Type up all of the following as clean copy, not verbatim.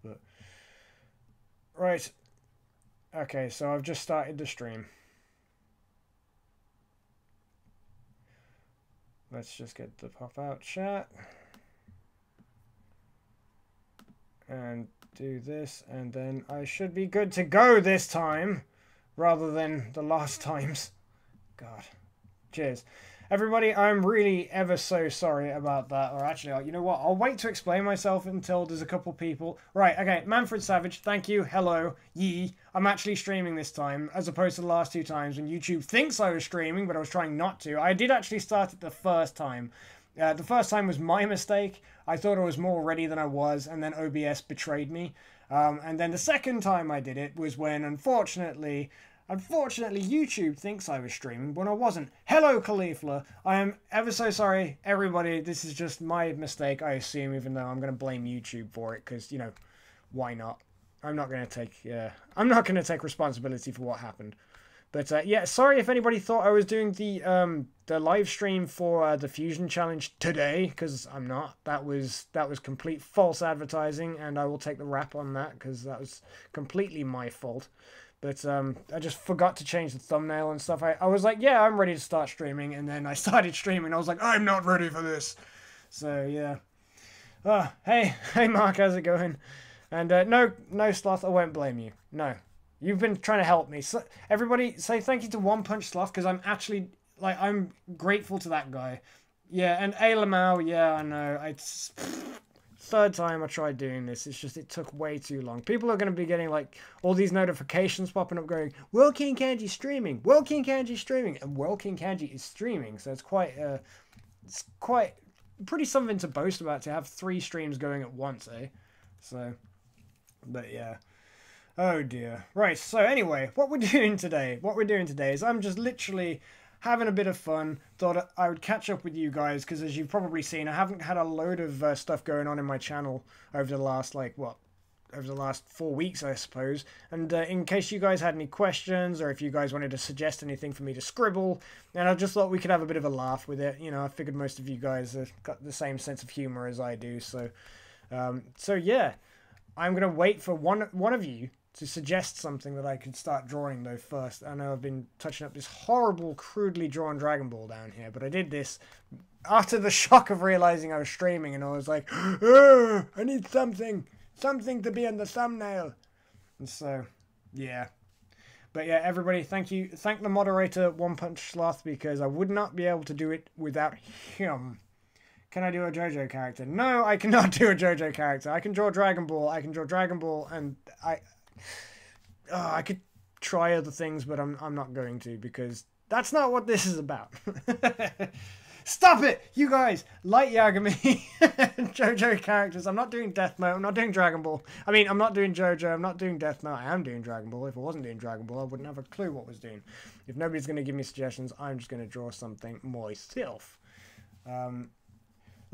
But right, okay, so I've just started the stream. Let's just get the pop-out chat and do this, and then I should be good to go this time rather than the last times. God. Cheers. Everybody, I'm really ever so sorry about that. Or actually, you know what? I'll wait to explain myself until there's a couple people. Right, okay. Manfred Savage, thank you. Hello. Yee. I'm actually streaming this time, as opposed to the last two times when YouTube thinks I was streaming, but I was trying not to. I did actually start it the first time. The first time was my mistake. I thought I was more ready than I was, and then OBS betrayed me. And then the second time I did it was when, unfortunately, YouTube thinks I was streaming when I wasn't. Hello, Khalifla. I am ever so sorry, everybody. This is just my mistake, I assume, even though I'm going to blame YouTube for it, because, you know, why not? I'm not going to take responsibility for what happened. But yeah, sorry if anybody thought I was doing the live stream for the Fusion Challenge today, because I'm not. That was complete false advertising, and I will take the rap on that because that was completely my fault. But I just forgot to change the thumbnail and stuff. I was like, yeah, I'm ready to start streaming, and then I started streaming. I was like, I'm not ready for this. So yeah. Oh, hey Mark, how's it going? And no Sloth, I won't blame you. No. You've been trying to help me. So, everybody, say thank you to One Punch Sloth, because I'm actually, like, I'm grateful to that guy. Yeah, and Ailamau, yeah, I know. It's third time I tried doing this. It's just, it took way too long. People are going to be getting, like, all these notifications popping up going, World King Kanji streaming, World King Kanji streaming, and World King Kanji is streaming. So it's quite pretty something to boast about, to have 3 streams going at once, eh? So, but yeah. Oh dear. Right, so anyway, what we're doing today is I'm just literally having a bit of fun. Thought I would catch up with you guys, because as you've probably seen, I haven't had a load of stuff going on in my channel over the last, over the last 4 weeks, I suppose. And in case you guys had any questions, or if you guys wanted to suggest anything for me to scribble, and I just thought we could have a bit of a laugh with it. You know, I figured most of you guys have got the same sense of humor as I do, so yeah. I'm going to wait for one of you to suggest something that I could start drawing, though, first. I know I've been touching up this horrible, crudely drawn Dragon Ball down here, but I did this after the shock of realizing I was streaming, and I was like, oh, I need something to be in the thumbnail. And so, yeah. But yeah, everybody, thank you. Thank the moderator, One Punch Sloth, because I would not be able to do it without him. Can I do a JoJo character? No, I cannot do a JoJo character. I can draw Dragon Ball, and I could try other things, but I'm not going to, because that's not what this is about. Stop it, you guys! Light Yagami, JoJo characters. I'm not doing Death Note. I'm not doing Dragon Ball. I mean, I'm not doing JoJo. I'm not doing Death Note. I am doing Dragon Ball. If I wasn't doing Dragon Ball, I wouldn't have a clue what I was doing. If nobody's going to give me suggestions, I'm just going to draw something myself.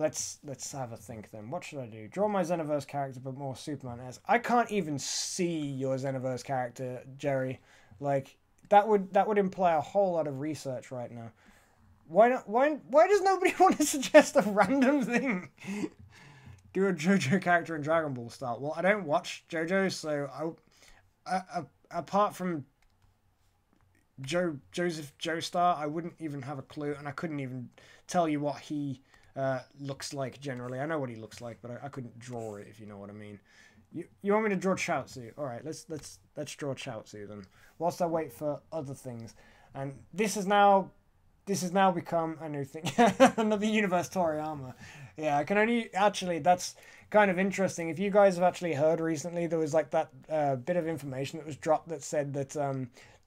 Let's have a think then. What should I do? Draw my Xenoverse character, but more Superman-esque. I can't even see your Xenoverse character, Jerry. Like, that would imply a whole lot of research right now. Why not? Why does nobody want to suggest a random thing? Do a JoJo character in Dragon Ball style. Well, I don't watch JoJo, so apart from Joseph Joestar, I wouldn't even have a clue, and I couldn't even tell you what he looks like generally. I know what he looks like, but I couldn't draw it, if you know what I mean. You want me to draw Chaozu? All right, let's draw Chaozu then. Whilst I wait for other things, and this has now become a new thing. Another universe Toriyama. Yeah, I can only actually. That's kind of interesting. If you guys have actually heard recently, there was like that bit of information that was dropped that said that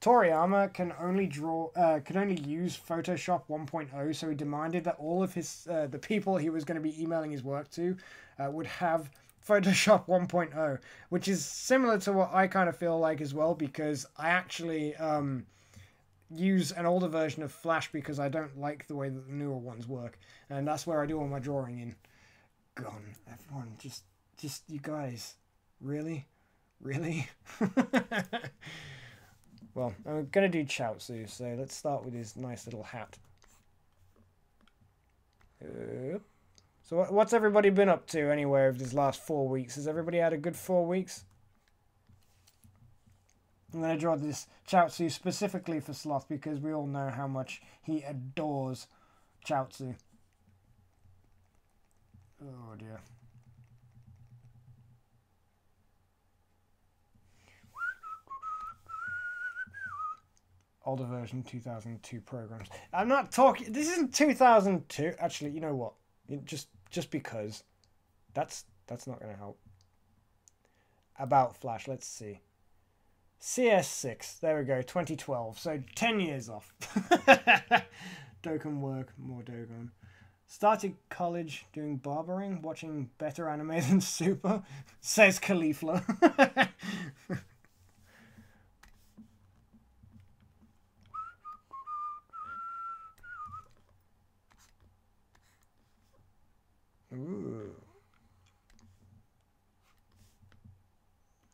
Toriyama can only use Photoshop 1.0, so he demanded that all of his the people he was going to be emailing his work to would have Photoshop 1.0, which is similar to what I kind of feel like as well, because I actually use an older version of Flash because I don't like the way that the newer ones work, and that's where I do all my drawing in. Gone, everyone, just you guys, really. Well, I'm going to do Chaozu, so let's start with his nice little hat. So So what's everybody been up to anyway over this last 4 weeks? Has everybody had a good 4 weeks? I'm going to draw this Chaozu specifically for Sloth because we all know how much he adores Chaozu. Oh dear. Older version 2002 programs. I'm not talking. This isn't 2002. Actually, you know what? Just because. That's not going to help. About Flash. Let's see. CS6. There we go. 2012. So 10 years off. Dokkan work. More Dokkan. Started college doing barbering, watching better anime than Super. Says Khalifa. Ooh.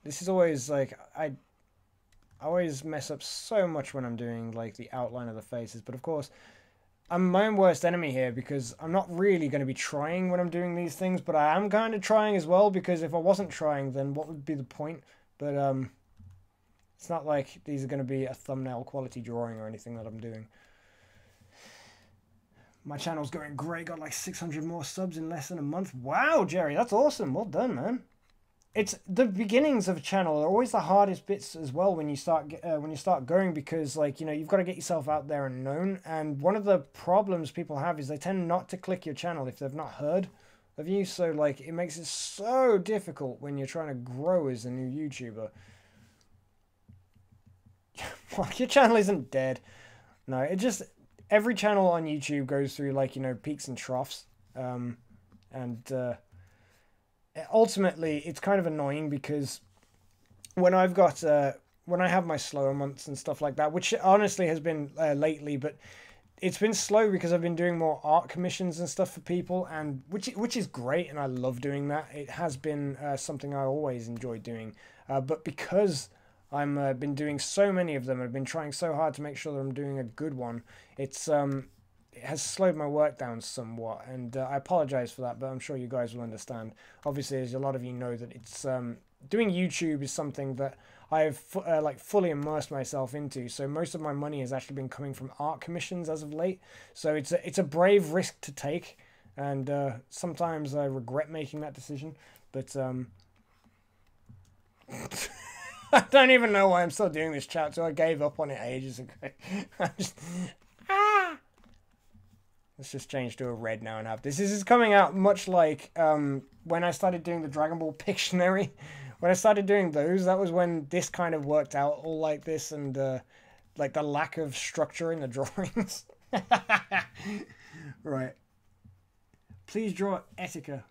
This is always like I always mess up so much when I'm doing like the outline of the faces, but of course I'm my own worst enemy here because I'm not really going to be trying when I'm doing these things, but I am kind of trying as well, because if I wasn't trying, then what would be the point? But it's not like these are going to be a thumbnail quality drawing or anything that I'm doing. My channel's going great, got like 600 more subs in less than a month. Wow, Jerry, that's awesome. Well done, man. It's the beginnings of a channel are always the hardest bits as well when you start going, because like, you know, you've got to get yourself out there and known. And one of the problems people have is they tend not to click your channel if they've not heard of you. So like it makes it so difficult when you're trying to grow as a new YouTuber. Mark, your channel isn't dead. No, it just... Every channel on YouTube goes through, like, you know, peaks and troughs. Ultimately, it's kind of annoying because when I've got... when I have my slower months and stuff like that, which honestly has been lately, but it's been slow because I've been doing more art commissions and stuff for people, and which is great, and I love doing that. It has been something I always enjoyed doing. But because... I've been doing so many of them. I've been trying so hard to make sure that I'm doing a good one. It has slowed my work down somewhat, and I apologize for that, but I'm sure you guys will understand. Obviously, as a lot of you know, that it's doing YouTube is something that I've like fully immersed myself into. So most of my money has actually been coming from art commissions as of late. So it's a brave risk to take, and sometimes I regret making that decision, but I don't even know why I'm still doing this chat, so I gave up on it ages ago. Let's just change to a red now and have this. This is coming out much like when I started doing the Dragon Ball Pictionary. When I started doing those, that was when this kind of worked out all like this, and like the lack of structure in the drawings. Right. Please draw Etika.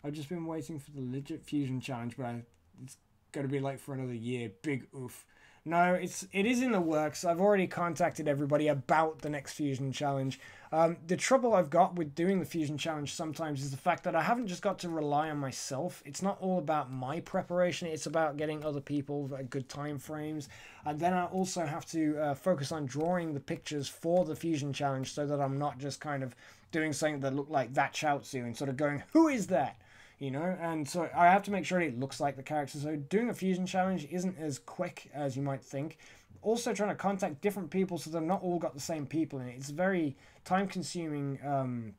I've just been waiting for the legit fusion challenge, but it's going to be like for another year. Big oof. No, it is in the works. I've already contacted everybody about the next fusion challenge. The trouble I've got with doing the fusion challenge sometimes is the fact that I haven't just got to rely on myself. It's not all about my preparation. It's about getting other people at good time frames. And then I also have to focus on drawing the pictures for the fusion challenge, so that I'm not just kind of doing something that look like that Chaozu and sort of going, who is that? You know, and so I have to make sure it looks like the character. So doing a fusion challenge isn't as quick as you might think. Also trying to contact different people so they've not all got the same people in it. It's a very time-consuming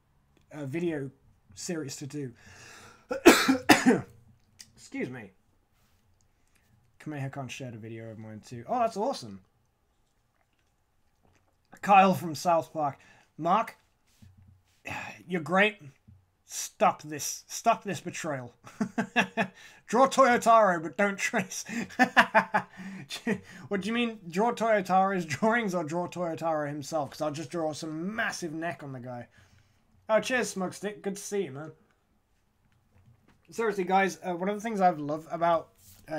video series to do. Excuse me. Kamehameha shared a video of mine too. Oh, that's awesome. Kyle from South Park. Mark, you're great. Stop this betrayal. Draw Toyotaro, but don't trace. What do you mean, draw Toyotaro's drawings or draw Toyotaro himself? Because I'll just draw some massive neck on the guy. Oh, cheers, Smokestick. Good to see you, man. Seriously, guys, one of the things I love about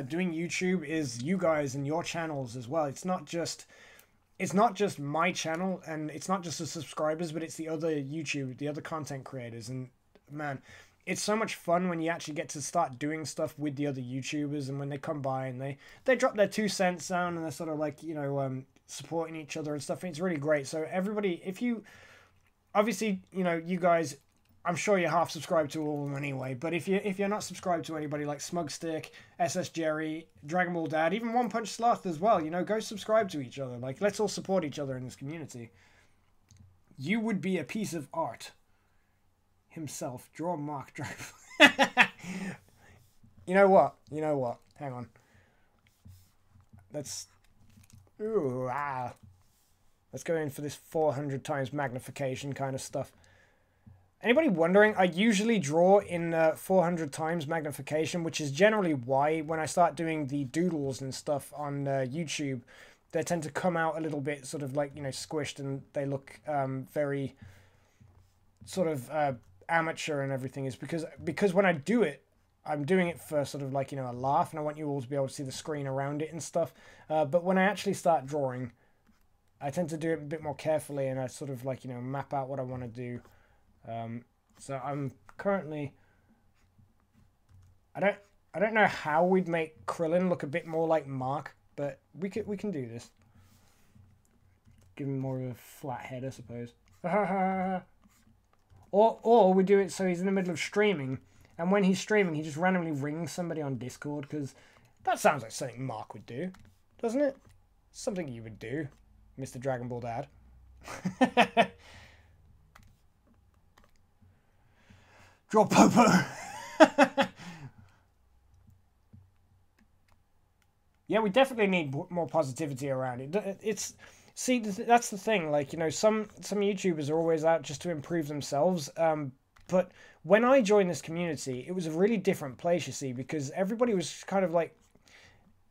doing YouTube is you guys and your channels as well. It's not just my channel, and it's not just the subscribers, but it's the other the other content creators. And man, it's so much fun when you actually get to start doing stuff with the other YouTubers, and when they come by and they drop their 2 cents down, and they're sort of like, you know, supporting each other and stuff. It's really great. So everybody, if you obviously, you know, you guys, I'm sure you're half subscribed to all of them anyway. But if you're not subscribed to anybody like Smugstick, SS Jerry, Dragon Ball Dad, even One Punch Sloth as well, you know, go subscribe to each other. Like, let's all support each other in this community. You would be a piece of art. Himself, draw Mark Dragon. You know what? You know what? Hang on. Let's. Ooh, ah. Let's go in for this 400 times magnification kind of stuff. Anybody wondering? I usually draw in 400 times magnification, which is generally why when I start doing the doodles and stuff on YouTube, they tend to come out a little bit sort of like, you know, squished, and they look very sort of amateur and everything. Is because when I do it, I'm doing it for sort of like, you know, a laugh, and I want you all to be able to see the screen around it and stuff. But when I actually start drawing, I tend to do it a bit more carefully, and I sort of like, you know, map out what I want to do. So I'm currently, I don't know how we'd make Krillin look a bit more like Mark, but we can do this. Give him more of a flat head, I suppose. or we do it so he's in the middle of streaming, and when he's streaming, he just randomly rings somebody on Discord, because that sounds like something Mark would do, doesn't it? Something you would do, Mr. Dragon Ball Dad. Draw Popo. Yeah, we definitely need more positivity around it. It's see, that's the thing. Like, you know, some YouTubers are always out just to improve themselves. But when I joined this community, it was a really different place, you see, because everybody was kind of like,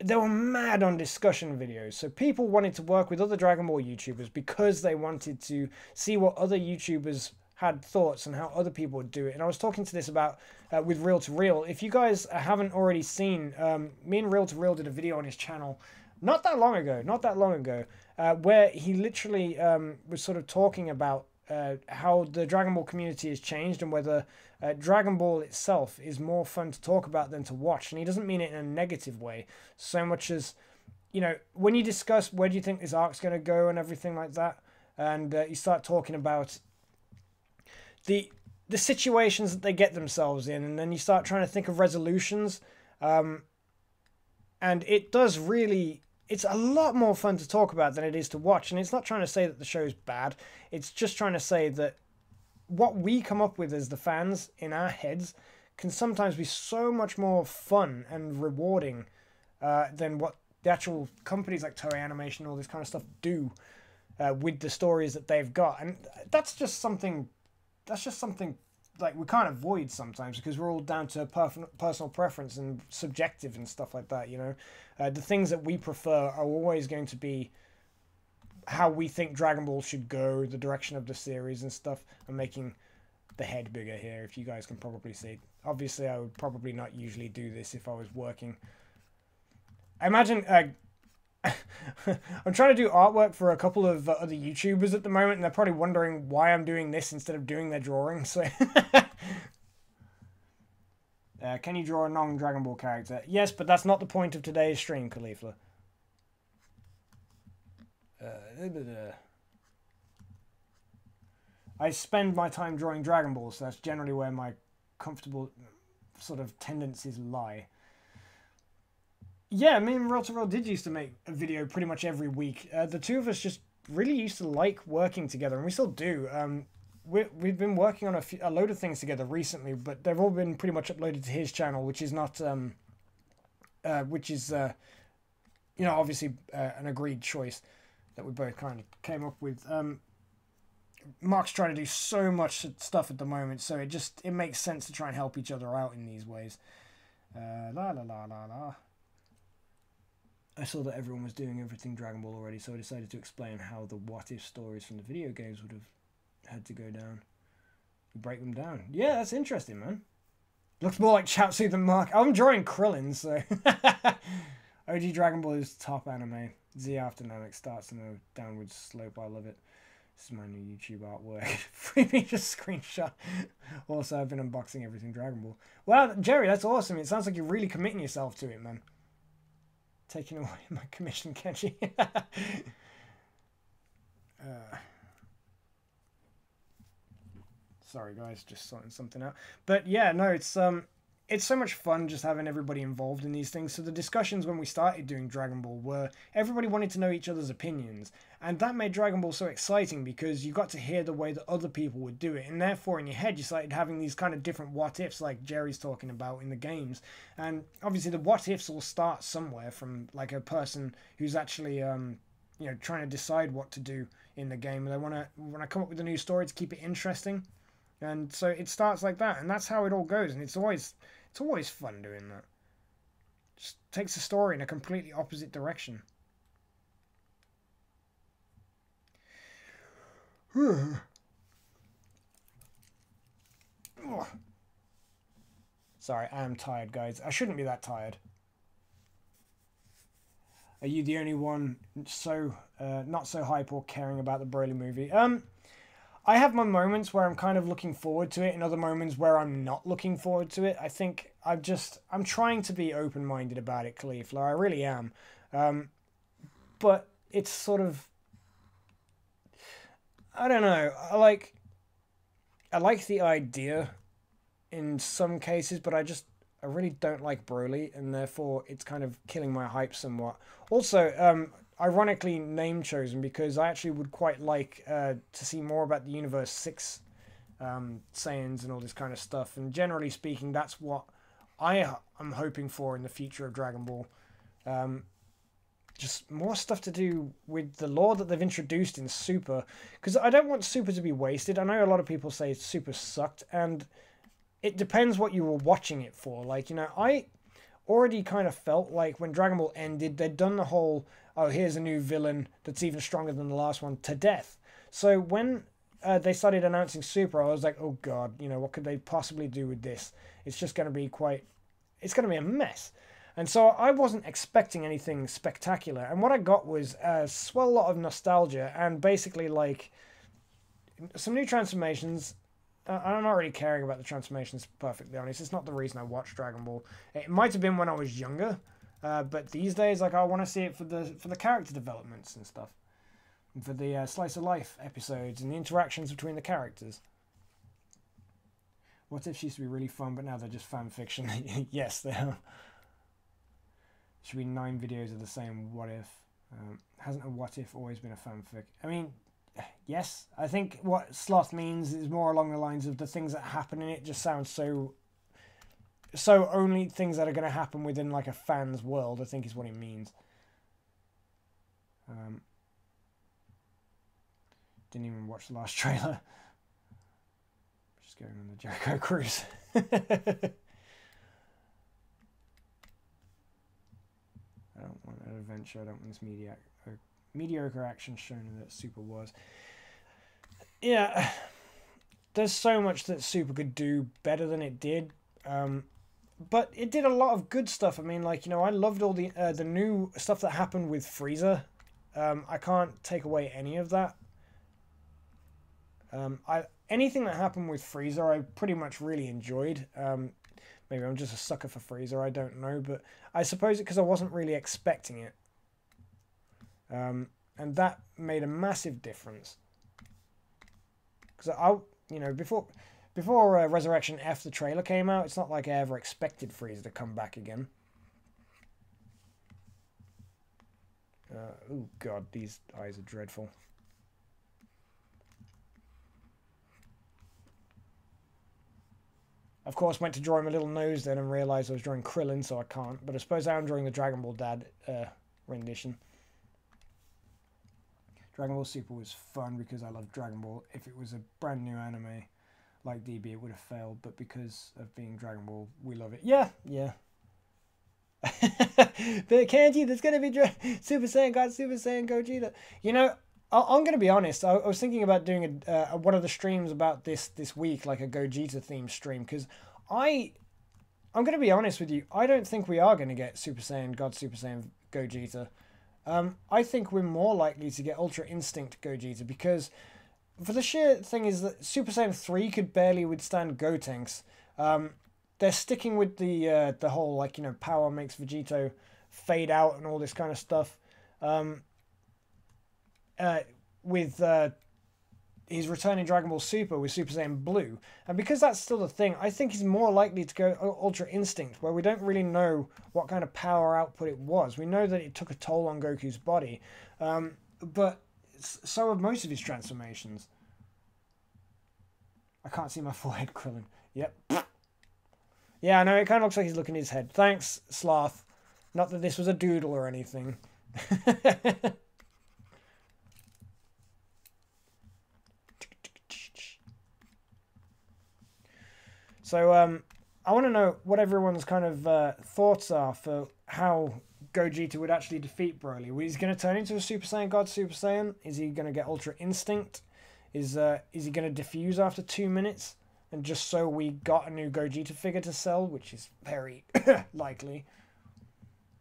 they were mad on discussion videos. So people wanted to work with other Dragon Ball YouTubers because they wanted to see what other YouTubers had thoughts and how other people would do it. And I was talking to this about with Real to Real. If you guys haven't already seen, me and Real to Real did a video on his channel not that long ago, where he literally was sort of talking about how the Dragon Ball community has changed, and whether Dragon Ball itself is more fun to talk about than to watch. And he doesn't mean it in a negative way, so much as, you know, when you discuss where do you think this arc's going to go and everything like that, and you start talking about the situations that they get themselves in, and then you start trying to think of resolutions, and it does really, it's a lot more fun to talk about than it is to watch. And it's not trying to say that the show's bad, it's just trying to say that what we come up with as the fans in our heads can sometimes be so much more fun and rewarding than what the actual companies like Toei Animation and all this kind of stuff do with the stories that they've got. And that's just something like we can't avoid sometimes, because we're all down to personal preference and subjective and stuff like that, you know. The things that we prefer are always going to be how we think Dragon Ball should go, the direction of the series and stuff. I'm making the head bigger here, if you guys can probably see. Obviously, I would probably not usually do this if I was working. I imagine I'm trying to do artwork for a couple of other YouTubers at the moment, and they're probably wondering why I'm doing this instead of doing their drawing. So, can you draw a non-Dragon Ball character? Yes, but that's not the point of today's stream, Khalifa. I spend my time drawing Dragon Ball, so that's generally where my comfortable sort of tendencies lie. Yeah, me and Real to Real did used to make a video pretty much every week. The two of us just really used to like working together, and we still do. We've been working on a load of things together recently, but they've all been pretty much uploaded to his channel, which is not, you know, obviously an agreed choice that we both kind of came up with. Mark's trying to do so much stuff at the moment, so it makes sense to try and help each other out in these ways. La la la la la. I saw that everyone was doing everything Dragon Ball already, so I decided to explain how the what-if stories from the video games would have had to go down. You break them down. Yeah, that's interesting, man. Looks more like Chaozu than Mark. I'm drawing Krillin, so... OG Dragon Ball is top anime. Z After Namek starts on a downward slope. I love it. This is my new YouTube artwork. Freebie just screenshot. Also, I've been unboxing everything Dragon Ball. Well, Jerry, that's awesome. It sounds like you're really committing yourself to it, man. Taking away my commission, Kanji. Sorry guys, just sorting something out. But yeah, no, it's so much fun just having everybody involved in these things. So the discussions when we started doing Dragon Ball were everybody wanted to know each other's opinions. And that made Dragon Ball so exciting because you got to hear the way that other people would do it. And therefore in your head you started having these kind of different what ifs like Jerry's talking about in the games. And obviously the what ifs all start somewhere from like a person who's actually trying to decide what to do in the game. And they want to come up with a new story to keep it interesting. And so it starts like that, and that's how it all goes. And it's always fun doing that. Just takes the story in a completely opposite direction. Sorry, I am tired, guys. I shouldn't be that tired. Are you the only one not so hype or caring about the Broly movie? I have my moments where I'm kind of looking forward to it and other moments where I'm not looking forward to it. I think I'm trying to be open-minded about it, Cauliflower. I really am. But it's sort of, I don't know. I like the idea in some cases, but I really don't like Broly, and therefore it's kind of killing my hype somewhat. Also, ironically name chosen because I actually would quite like to see more about the Universe 6 Saiyans and all this kind of stuff. And generally speaking, that's what I am hoping for in the future of Dragon Ball. Just more stuff to do with the lore that they've introduced in Super. Because I don't want Super to be wasted. I know a lot of people say Super sucked, and it depends what you were watching it for. Like, I already kind of felt like when Dragon Ball ended, they'd done the whole, oh, here's a new villain that's even stronger than the last one, to death. So when they started announcing Super, I was like, oh god, what could they possibly do with this? It's just going to be it's going to be a mess. And so I wasn't expecting anything spectacular. And what I got was a swell lot of nostalgia and basically like some new transformations. I'm not really caring about the transformations, perfectly honest. It's not the reason I watched Dragon Ball. It might have been when I was younger, but these days, like, I want to see it for the character developments and stuff, and for the slice of life episodes and the interactions between the characters. What If used to be really fun, but now they're just fan fiction. Yes, they are. Should be 9 videos of the same What If. Hasn't a What If always been a fanfic? I mean, yes, I think what sloth means is more along the lines of the things that happen in it just sound so only things that are going to happen within like a fan's world, I think is what it means. Didn't even watch the last trailer. Just going on the Jericho cruise. I don't want an adventure, I don't want this mediocre action shown that Super was. Yeah, there's so much that Super could do better than it did, but it did a lot of good stuff. I mean, like, I loved all the new stuff that happened with Frieza. I can't take away any of that. Anything that happened with Frieza I pretty much really enjoyed. Maybe I'm just a sucker for Frieza, I don't know, but I suppose it because I wasn't really expecting it. And that made a massive difference. Because before Resurrection F, the trailer came out, it's not like I ever expected Frieza to come back again. Oh god, these eyes are dreadful. Of course, went to draw him a little nose then and realised I was drawing Krillin, so I can't. But I suppose I am drawing the Dragon Ball Dad rendition. Dragon Ball Super was fun because I love Dragon Ball. If it was a brand new anime like DB, it would have failed. But because of being Dragon Ball, we love it. Yeah, yeah. But Kanji, there's going to be Super Saiyan God, Super Saiyan Gogeta. I'm going to be honest. I was thinking about doing one of the streams about this week, like a Gogeta themed stream, because I'm going to be honest with you. I don't think we are going to get Super Saiyan God, Super Saiyan Gogeta. I think we're more likely to get Ultra Instinct Gogeta, because for the sheer thing is that Super Saiyan 3 could barely withstand Gotenks. They're sticking with the whole, like, power makes Vegito fade out and all this kind of stuff. With he's returning Dragon Ball Super with Super Saiyan Blue. And because that's still the thing, I think he's more likely to go Ultra Instinct, where we don't really know what kind of power output it was. We know that it took a toll on Goku's body, but so have most of his transformations. I can't see my forehead, Krillin. Yep. Yeah, I know, it kind of looks like he's looking at his head. Thanks, Sloth. Not that this was a doodle or anything. So, I want to know what everyone's kind of thoughts are for how Gogeta would actually defeat Broly. Is he going to turn into a Super Saiyan God Super Saiyan? Is he going to get Ultra Instinct? Is he going to defuse after 2 minutes? And just so we got a new Gogeta figure to sell, which is very likely.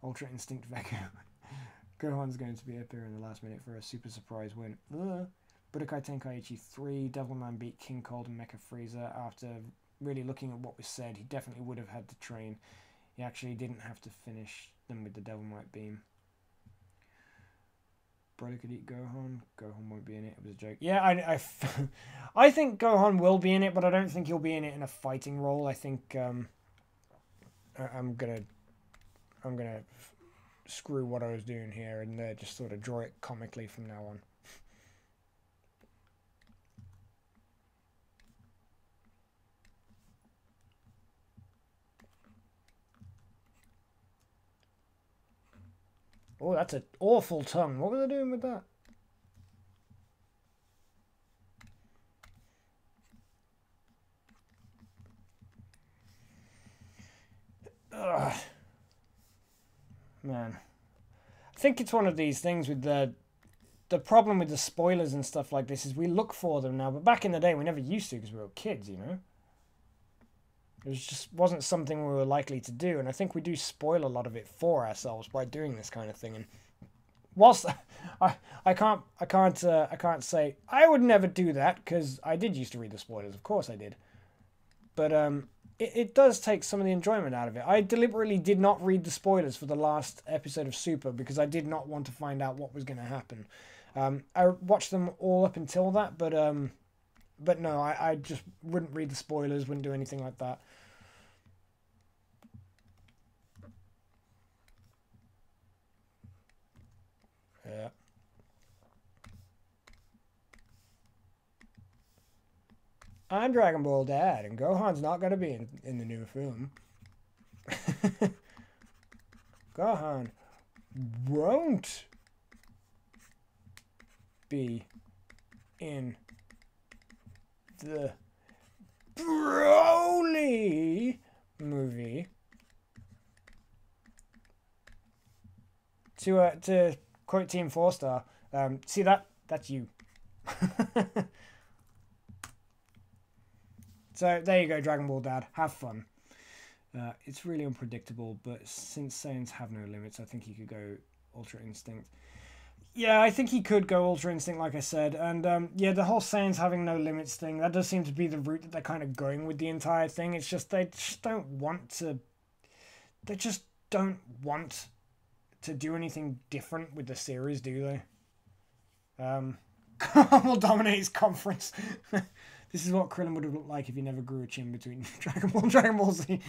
Ultra Instinct Veku. Gohan's going to be up here in the last minute for a super surprise win. Budokai Tenkaichi 3. Devilman beat King Cold and Mecha Frieza. After really looking at what was said, he definitely would have had to train. He actually didn't have to finish them with the Devil Might Beam. Broly could eat Gohan. Gohan won't be in it. It was a joke. Yeah, I think Gohan will be in it, but I don't think he'll be in it in a fighting role. I think I'm gonna screw what I was doing here and just sort of draw it comically from now on. Oh, that's an awful tongue. What were they doing with that? Ugh. Man. I think it's one of these things with the problem with the spoilers and stuff like this is we look for them now, but back in the day we never used to because we were kids, you know? It just wasn't something we were likely to do, and I think we do spoil a lot of it for ourselves by doing this kind of thing. And whilst I can't say I would never do that because I did used to read the spoilers, of course I did. But it does take some of the enjoyment out of it. I deliberately did not read the spoilers for the last episode of Super because I did not want to find out what was going to happen. I watched them all up until that, but no, I just wouldn't read the spoilers, wouldn't do anything like that. Yeah. I'm Dragon Ball Dad, and Gohan's not going to be in the new film. Gohan won't be in the Broly movie. To quote Team 4-Star, see that's you. So there you go, Dragon Ball Dad. Have fun. It's really unpredictable, but since Saiyans have no limits, I think he could go Ultra Instinct. Yeah, I think he could go Ultra Instinct, like I said. And yeah, the whole Saiyans having no limits thing, that does seem to be the route that they're kind of going with the entire thing. It's just they just don't want to... They just don't want to do anything different with the series, do they? Will dominate his conference. This is what Krillin would have looked like if he never grew a chin between Dragon Ball and Dragon Ball Z.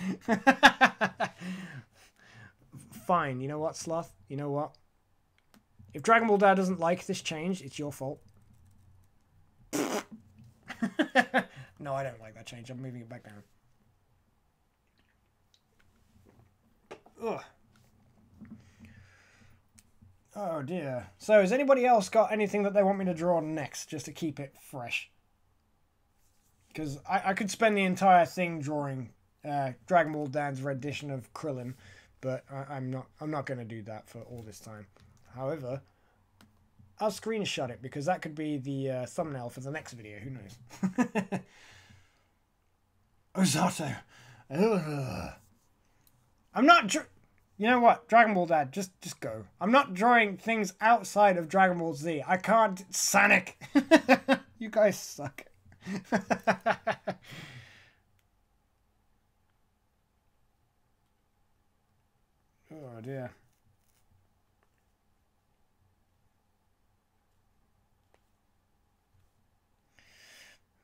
Fine, you know what, Sloth? You know what? If Dragon Ball Dad doesn't like this change, it's your fault. No, I don't like that change. I'm moving it back down. Ugh. Oh dear. So, has anybody else got anything that they want me to draw next, just to keep it fresh? Because I could spend the entire thing drawing Dragon Ball Dad's rendition of Krillin, but I'm not going to do that for all this time. However, I'll screenshot it because that could be the thumbnail for the next video. Who knows? Osato. I'm not... You know what? Dragon Ball Dad, just go. I'm not drawing things outside of Dragon Ball Z. I can't... Sonic! You guys suck. Oh dear.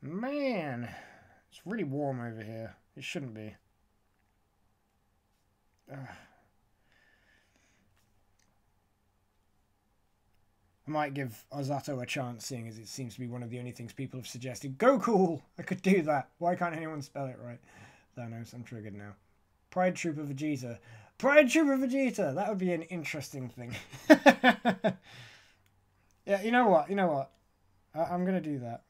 Man, it's really warm over here. It shouldn't be. I might give Ozato a chance, seeing as it seems to be one of the only things people have suggested. Go cool! I could do that. Why can't anyone spell it right? Thanos, I'm triggered now. Pride Trooper Vegeta. Pride Trooper Vegeta! That would be an interesting thing. Yeah, you know what? You know what? I'm going to do that.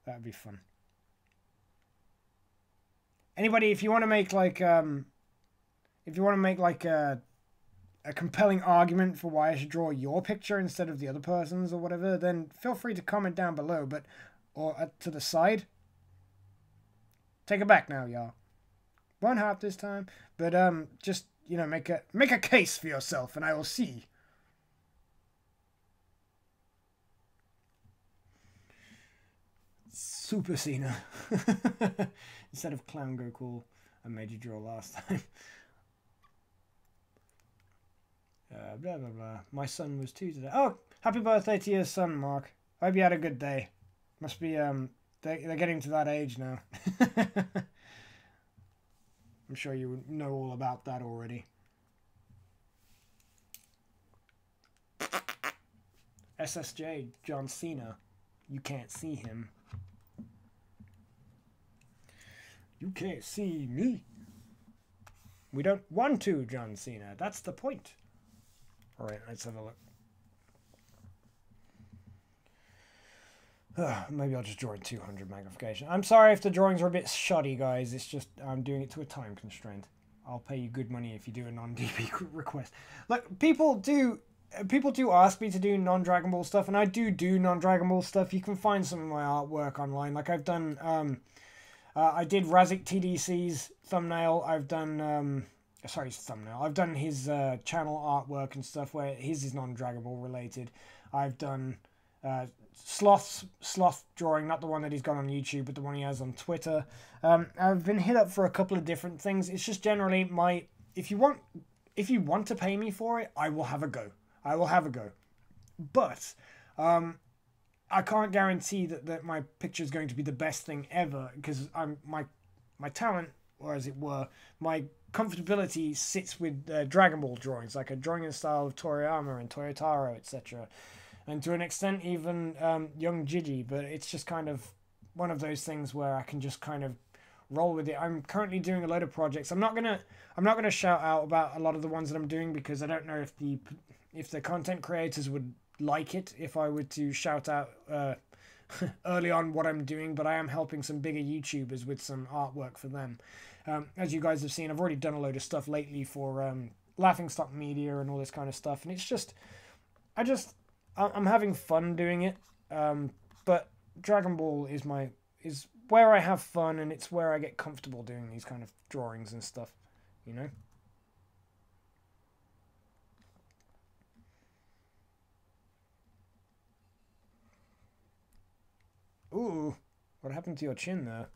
That would be fun. Anybody, if you want to make like, a compelling argument for why I should draw your picture instead of the other person's or whatever, then feel free to comment down below, or to the side. Take it back now, y'all. One heart this time, but just, you know, make a case for yourself, and I will see. Super Cena. Instead of Clown Goku, I made you draw last time. Blah blah blah. My son was 2 today. Oh, happy birthday to your son, Mark. I hope you had a good day. Must be they're getting to that age now. I'm sure you know all about that already. SSJ John Cena. You can't see him. You can't see me. We don't want to, John Cena. That's the point. Alright, let's have a look. Maybe I'll just draw in 200 magnification. I'm sorry if the drawings are a bit shoddy, guys. It's just I'm doing it to a time constraint. I'll pay you good money if you do a non-DB request. Look, people do ask me to do non-Dragon Ball stuff, and I do non-Dragon Ball stuff. You can find some of my artwork online. Like I've done, I did Razik TDC's thumbnail. I've done, sorry, thumbnail. I've done his channel artwork and stuff where his is non-Dragon Ball related. I've done Sloth drawing, not the one that he's got on YouTube, but the one he has on Twitter. I've been hit up for a couple of different things. It's just generally if you want to pay me for it, I will have a go. I will have a go. But I can't guarantee that my picture is going to be the best thing ever, because my talent, or as it were, my comfortability sits with Dragon Ball drawings, like a drawing in the style of Toriyama and Toyotaro, etc. And to an extent even young Gigi, but it's just kind of one of those things where I can just kind of roll with it. I'm currently doing a load of projects. I'm not gonna shout out about a lot of the ones that I'm doing, because I don't know if the content creators would like it if I were to shout out early on what I'm doing, but I am helping some bigger YouTubers with some artwork for them. As you guys have seen, I've already done a load of stuff lately for Laughingstock Media and all this kind of stuff, and it's just I'm having fun doing it, but Dragon Ball is where I have fun, and it's where I get comfortable doing these kind of drawings and stuff, you know? Ooh, what happened to your chin there?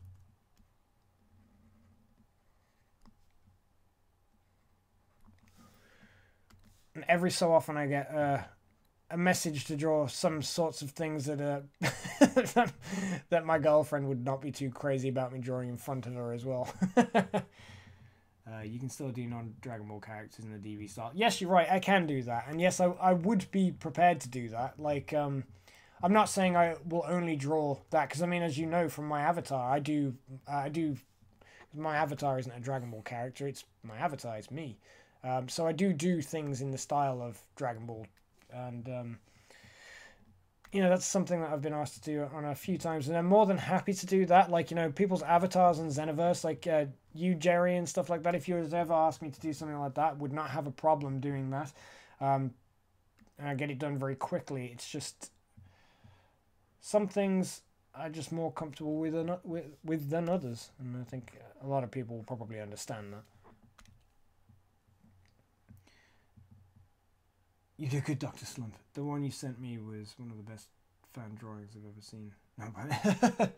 And every so often I get a message to draw some sorts of things that that my girlfriend would not be too crazy about me drawing in front of her as well. You can still do non-Dragon Ball characters in the DB style. Yes, you're right, I can do that. And yes, I would be prepared to do that. Like, I'm not saying I will only draw that, because I mean, as you know from my avatar, I do, my avatar isn't a Dragon Ball character, it's my avatar, it's me. So I do things in the style of Dragon Ball, and you know, that's something that I've been asked to do on a few times, and I'm more than happy to do that. Like, you know, people's avatars in Xenoverse, like you, Jerry, and stuff like that, if you was ever asked me to do something like that, would not have a problem doing that. And I get it done very quickly. It's just some things I'm just more comfortable with than others, and I think a lot of people will probably understand that. You did good, Dr. Slump. The one you sent me was one of the best fan drawings I've ever seen. No, but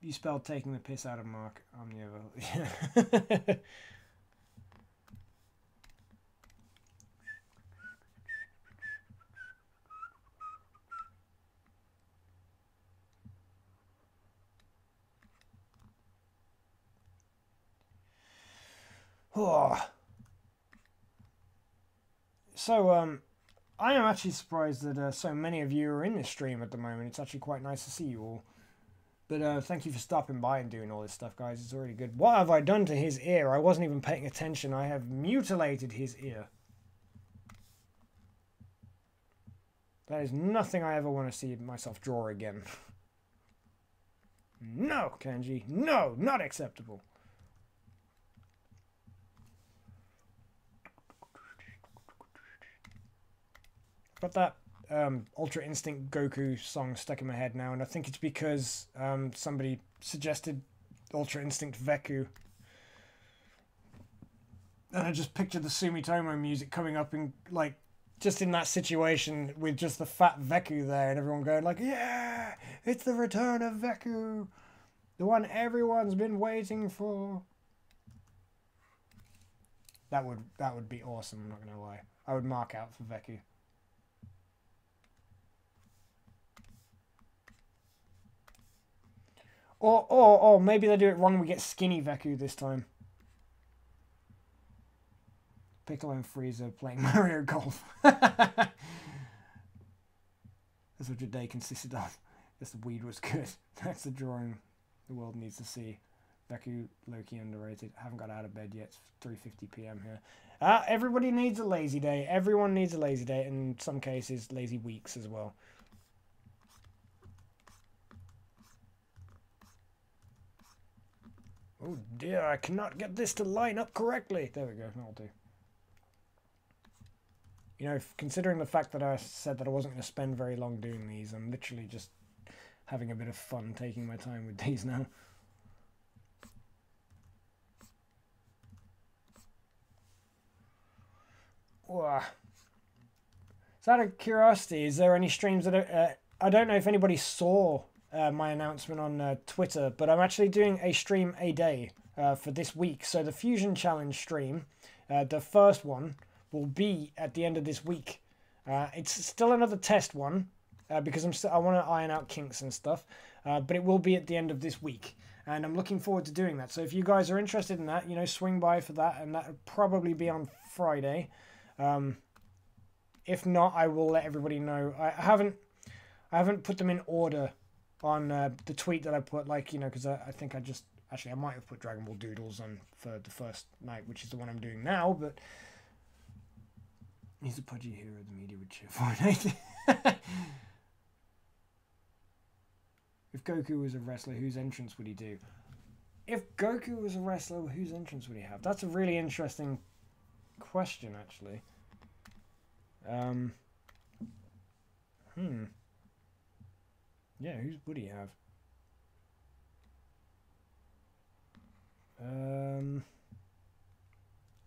you spelled taking the piss out of Mark on the other. Oh. So, I am actually surprised that so many of you are in this stream at the moment. It's actually quite nice to see you all. But thank you for stopping by and doing all this stuff, guys. It's already good. What have I done to his ear? I wasn't even paying attention. I have mutilated his ear. That is nothing I ever want to see myself draw again. No, Kanji. No, not acceptable. Got that Ultra Instinct Goku song stuck in my head now, and I think it's because somebody suggested Ultra Instinct Veku. And I just pictured the Sumitomo music coming up in, like, just in that situation with just the fat Veku there and everyone going like, yeah, it's the return of Veku. The one everyone's been waiting for. That would be awesome, I'm not going to lie. I would mark out for Veku. Or maybe they do it wrong and we get skinny Veku this time. Piccolo and Frieza playing Mario Golf. That's what your day consisted of. Guess the weed was good. That's the drawing the world needs to see. Veku, Loki underrated. Haven't got out of bed yet. It's 3:50 PM here. Everybody needs a lazy day. Everyone needs a lazy day. And in some cases, lazy weeks as well. Oh dear, I cannot get this to line up correctly. There we go, that'll do. You know, considering the fact that I said that I wasn't going to spend very long doing these, I'm literally just having a bit of fun taking my time with these now. Whoa. So out of curiosity, is there any streams that are, I don't know if anybody saw my announcement on Twitter, but I'm actually doing a stream a day for this week. So the Fusion Challenge stream, the first one, will be at the end of this week. It's still another test one because I want to iron out kinks and stuff, but it will be at the end of this week, and I'm looking forward to doing that. So if you guys are interested in that, you know, swing by for that, and that will probably be on Friday. If not, I will let everybody know. I haven't put them in order on the tweet that I put, like, you know, because I think I might have put Dragon Ball Doodles on for the first night, which is the one I'm doing now, but he's a pudgy hero the media would cheer for. If Goku was a wrestler, whose entrance would he do? If Goku was a wrestler, whose entrance would he have? That's a really interesting question, actually. Yeah, who would he have?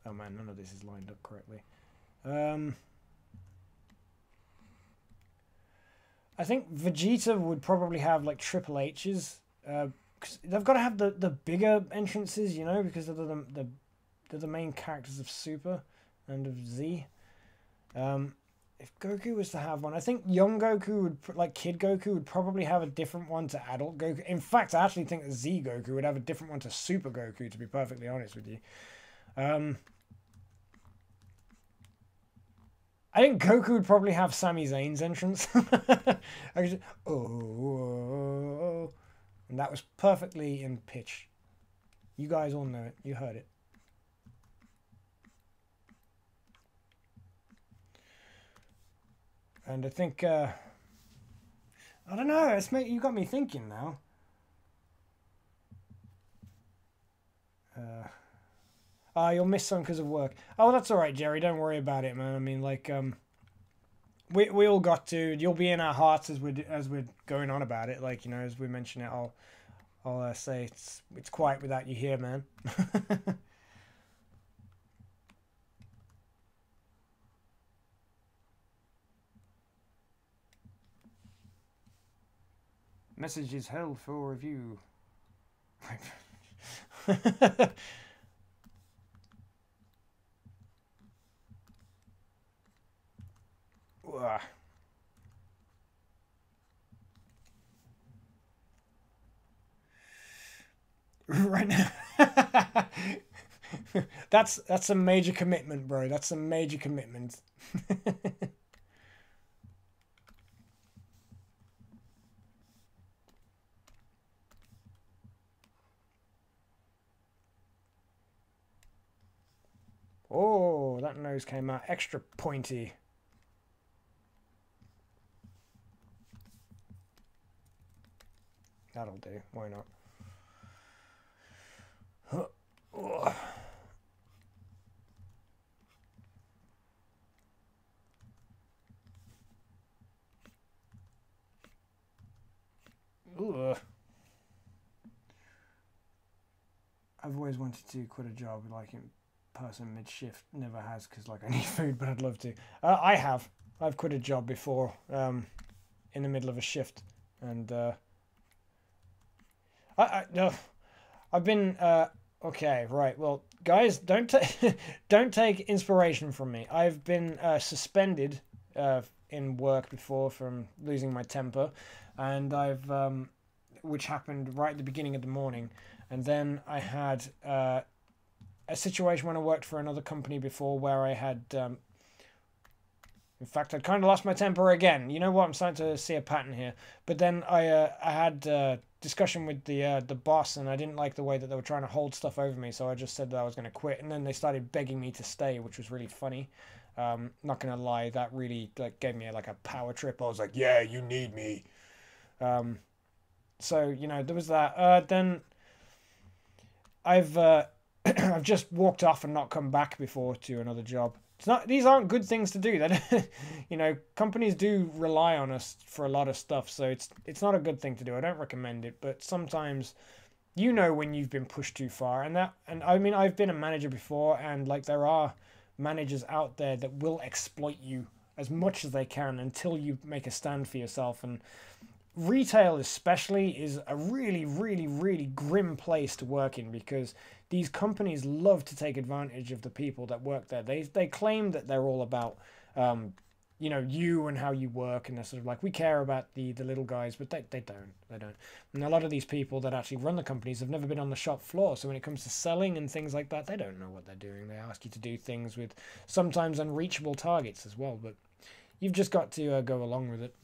Oh man, none of this is lined up correctly. I think Vegeta would probably have like Triple H's. Cause they've got to have the bigger entrances, you know, because they're the main characters of Super and of Z. If Goku was to have one, I think young Goku would, like Kid Goku, would probably have a different one to adult Goku. In fact, I actually think that Z Goku would have a different one to Super Goku, to be perfectly honest with you. I think Goku would probably have Sami Zayn's entrance. Oh, and that was perfectly in pitch. You guys all know it. You heard it. And I think, I don't know, you got me thinking now. You'll miss some because of work. Oh, that's alright, Jerry, don't worry about it, man. I mean, like, we all got to, you'll be in our hearts as we're going on about it. Like, you know, as we mention it, I'll say it's quiet without you here, man. Message is held for review. Right now. That's a major commitment, bro. That's a major commitment. Oh, that nose came out extra pointy. That'll do. Why not? Oh. Ugh. I've always wanted to quit a job like in person mid-shift. Never has because like I need food, but I'd love to. I've quit a job before in the middle of a shift, and I've been okay, right. Well, guys, don't don't take inspiration from me. I've been suspended in work before from losing my temper, and I've which happened right at the beginning of the morning, and then I had a situation when I worked for another company before where I had in fact, I kind of lost my temper again. You know what? I'm starting to see a pattern here. But then I had discussion with the boss, and I didn't like the way that they were trying to hold stuff over me, so I just said that I was going to quit. And then they started begging me to stay, which was really funny. Not going to lie, that really like gave me like a power trip. I was like, yeah, you need me. So, you know, there was that. Then I've I've just walked off and not come back before to another job. It's not; these aren't good things to do. That you know, companies do rely on us for a lot of stuff, so it's not a good thing to do. I don't recommend it, but sometimes you know when you've been pushed too far, and I mean I've been a manager before, and like there are managers out there that will exploit you as much as they can until you make a stand for yourself. And retail especially is a really, really, really grim place to work in because these companies love to take advantage of the people that work there. They claim that they're all about, you know, you and how you work, and they're sort of like, we care about the little guys, but they don't. They don't. And a lot of these people that actually run the companies have never been on the shop floor, so when it comes to selling and things like that, they don't know what they're doing. They ask you to do things with sometimes unreachable targets as well, but you've just got to go along with it.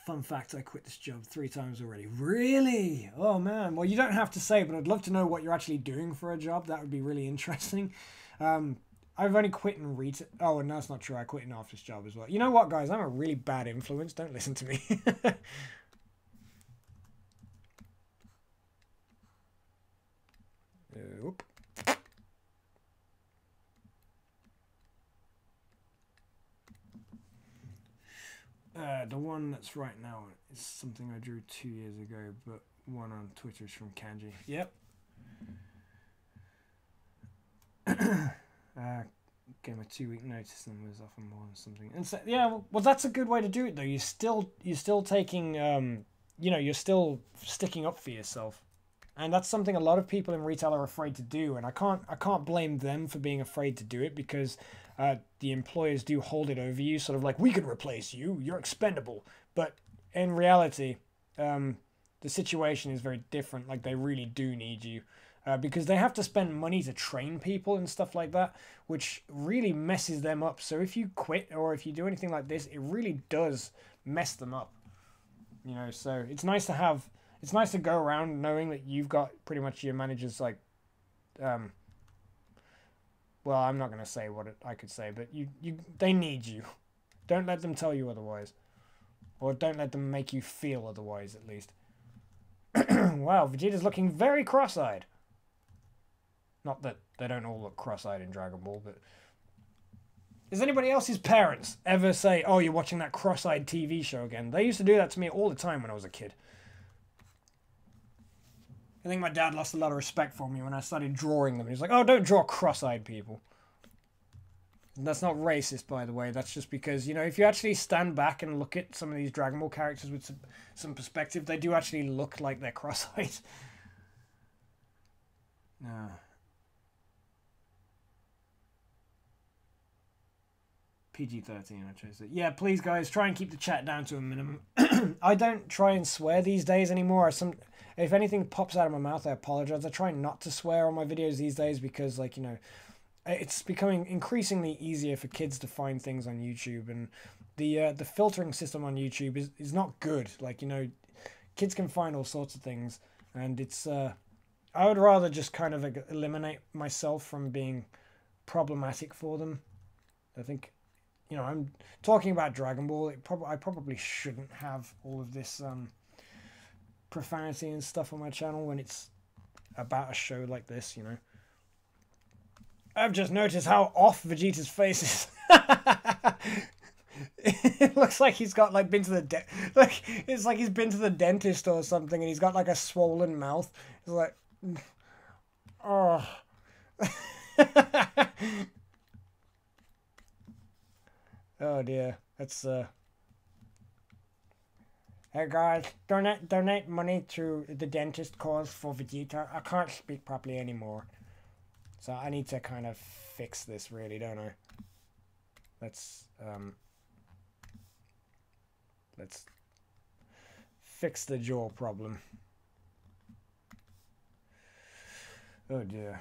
Fun fact, I quit this job 3 times already. Really? Oh, man. Well, you don't have to say, but I'd love to know what you're actually doing for a job. That would be really interesting. I've only quit in retail. Oh, and that's not true. I quit in office job as well. You know what, guys? I'm a really bad influence. Don't listen to me. Oop. The one that's right now is something I drew 2 years ago, but one on Twitter is from Kanji. Yep. Gave him a 2-week notice and was off on more than something. And so, yeah, well, that's a good way to do it though. You're still taking, you know, you're still sticking up for yourself, and that's something a lot of people in retail are afraid to do. And I can't blame them for being afraid to do it because the employers do hold it over you, sort of like, we can replace you, you're expendable. But in reality, the situation is very different. Like, they really do need you because they have to spend money to train people and stuff like that, which really messes them up. So if you quit or if you do anything like this, it really does mess them up. You know, so it's nice to go around knowing that you've got pretty much your managers like, well, I'm not going to say what I could say, but they need you. Don't let them tell you otherwise. Or don't let them make you feel otherwise, at least. Wow, Vegeta's looking very cross-eyed. Not that they don't all look cross-eyed in Dragon Ball, but... Does anybody else's parents ever say, oh, you're watching that cross-eyed TV show again? They used to do that to me all the time when I was a kid. I think my dad lost a lot of respect for me when I started drawing them. He was like, oh, don't draw cross-eyed people. And that's not racist, by the way. That's just because, you know, if you actually stand back and look at some of these Dragon Ball characters with some perspective, they do actually look like they're cross-eyed. No. PG-13, I chose it. Yeah, please, guys, try and keep the chat down to a minimum. I don't try and swear these days anymore. If anything pops out of my mouth, I apologize. I try not to swear on my videos these days because, like, you know, it's becoming increasingly easier for kids to find things on YouTube, and the filtering system on YouTube is not good. Like, you know, kids can find all sorts of things, and it's I would rather just kind of eliminate myself from being problematic for them. I think, you know, I'm talking about Dragon Ball. I probably shouldn't have all of this profanity and stuff on my channel when it's about a show like this, you know. I've just noticed how off Vegeta's face is. It looks like he's got, like, been to the like, it's like he's been to the dentist or something, and he's got, like, a swollen mouth. It's like, oh. Oh dear, that's hey guys, donate money to the dentist cause for Vegeta. I can't speak properly anymore, so I need to kind of fix this, really, don't I? Let's fix the jaw problem. Oh dear.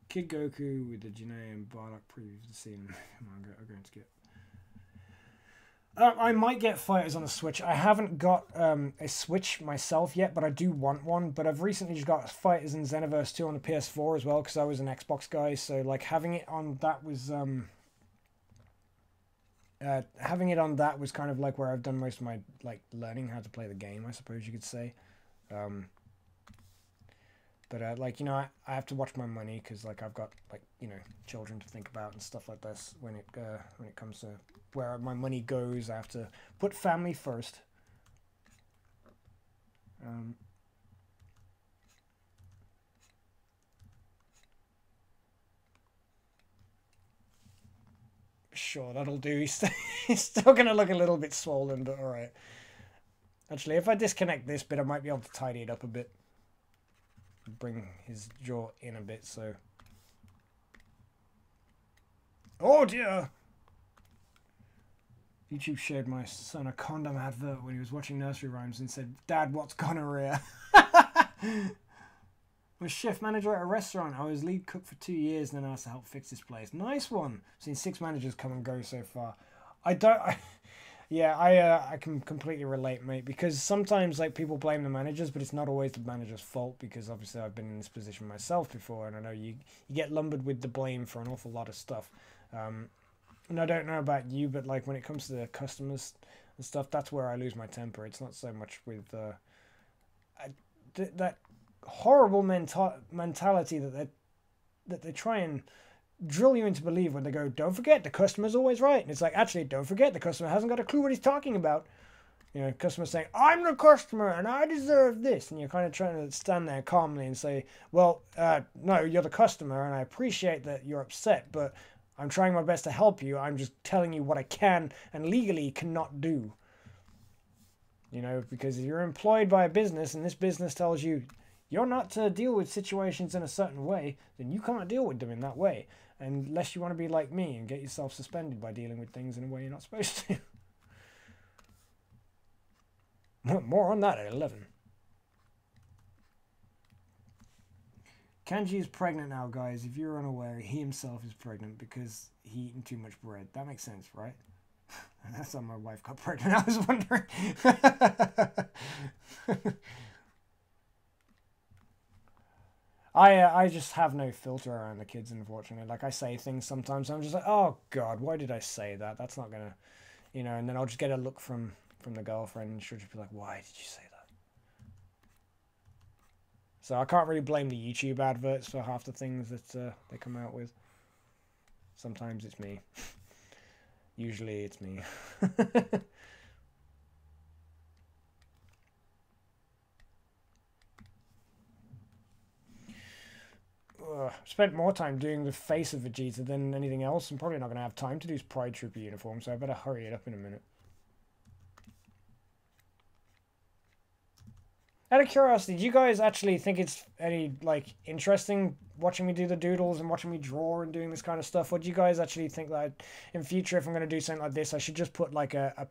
Kid Goku with the Janae and Bardock preview of the scene manga are going to get. I might get fighters on the Switch. I haven't got a Switch myself yet, but I do want one. But I've recently just got fighters in Xenoverse 2 on the PS4 as well, because I was an Xbox guy. So, like, having it on that was kind of like where I've done most of my, like, learning how to play the game, I suppose you could say. But, like, you know, I have to watch my money because, like, I've got, like, you know, children to think about and stuff like this. When it comes to where my money goes, I have to put family first. Sure, that'll do. He's still going to look a little bit swollen, but alright. Actually, if I disconnect this bit, I might be able to tidy it up a bit. Bring his jaw in a bit, so... Oh dear! YouTube showed my son a condom advert when he was watching nursery rhymes and said, "Dad, what's gonorrhea?" I was chef manager at a restaurant. I was lead cook for 2 years and then asked to help fix this place. Nice one! I've seen 6 managers come and go so far. Yeah, I can completely relate, mate, because sometimes, like, people blame the managers, but it's not always the manager's fault, because obviously I've been in this position myself before, and I know you get lumbered with the blame for an awful lot of stuff. And I don't know about you, but, like, when it comes to the customers and stuff, that's where I lose my temper. It's not so much with that horrible mentality that they try and drill you into believe when they go, "Don't forget, the customer's always right." And it's like, actually, don't forget, the customer hasn't got a clue what he's talking about. You know, customer saying, "I'm the customer and I deserve this." And you're kind of trying to stand there calmly and say, well, no, you're the customer and I appreciate that you're upset, but I'm trying my best to help you. I'm just telling you what I can and legally cannot do. You know, because if you're employed by a business and this business tells you you're not to deal with situations in a certain way, then you can't deal with them in that way. Unless you want to be like me and get yourself suspended by dealing with things in a way you're not supposed to. More on that at 11. Kanji is pregnant now, guys. If you're unaware, he himself is pregnant because he eaten too much bread. That makes sense, right? That's how my wife got pregnant. I was wondering. I just have no filter around the kids, unfortunately. Like, I say things sometimes, I'm just like, oh God, why did I say that? That's not gonna, you know, and then I'll just get a look from the girlfriend and she'll just be like, why did you say that? So I can't really blame the YouTube adverts for half the things that they come out with. Sometimes it's me. Usually it's me. Spent more time doing the face of Vegeta than anything else. I'm probably not going to have time to do his Pride Trooper uniform, so I better hurry it up in a minute. Out of curiosity, do you guys actually think it's any, like, interesting watching me do the doodles and watching me draw and doing this kind of stuff? Or do you guys actually think that in future, if I'm going to do something like this, I should just put, like, a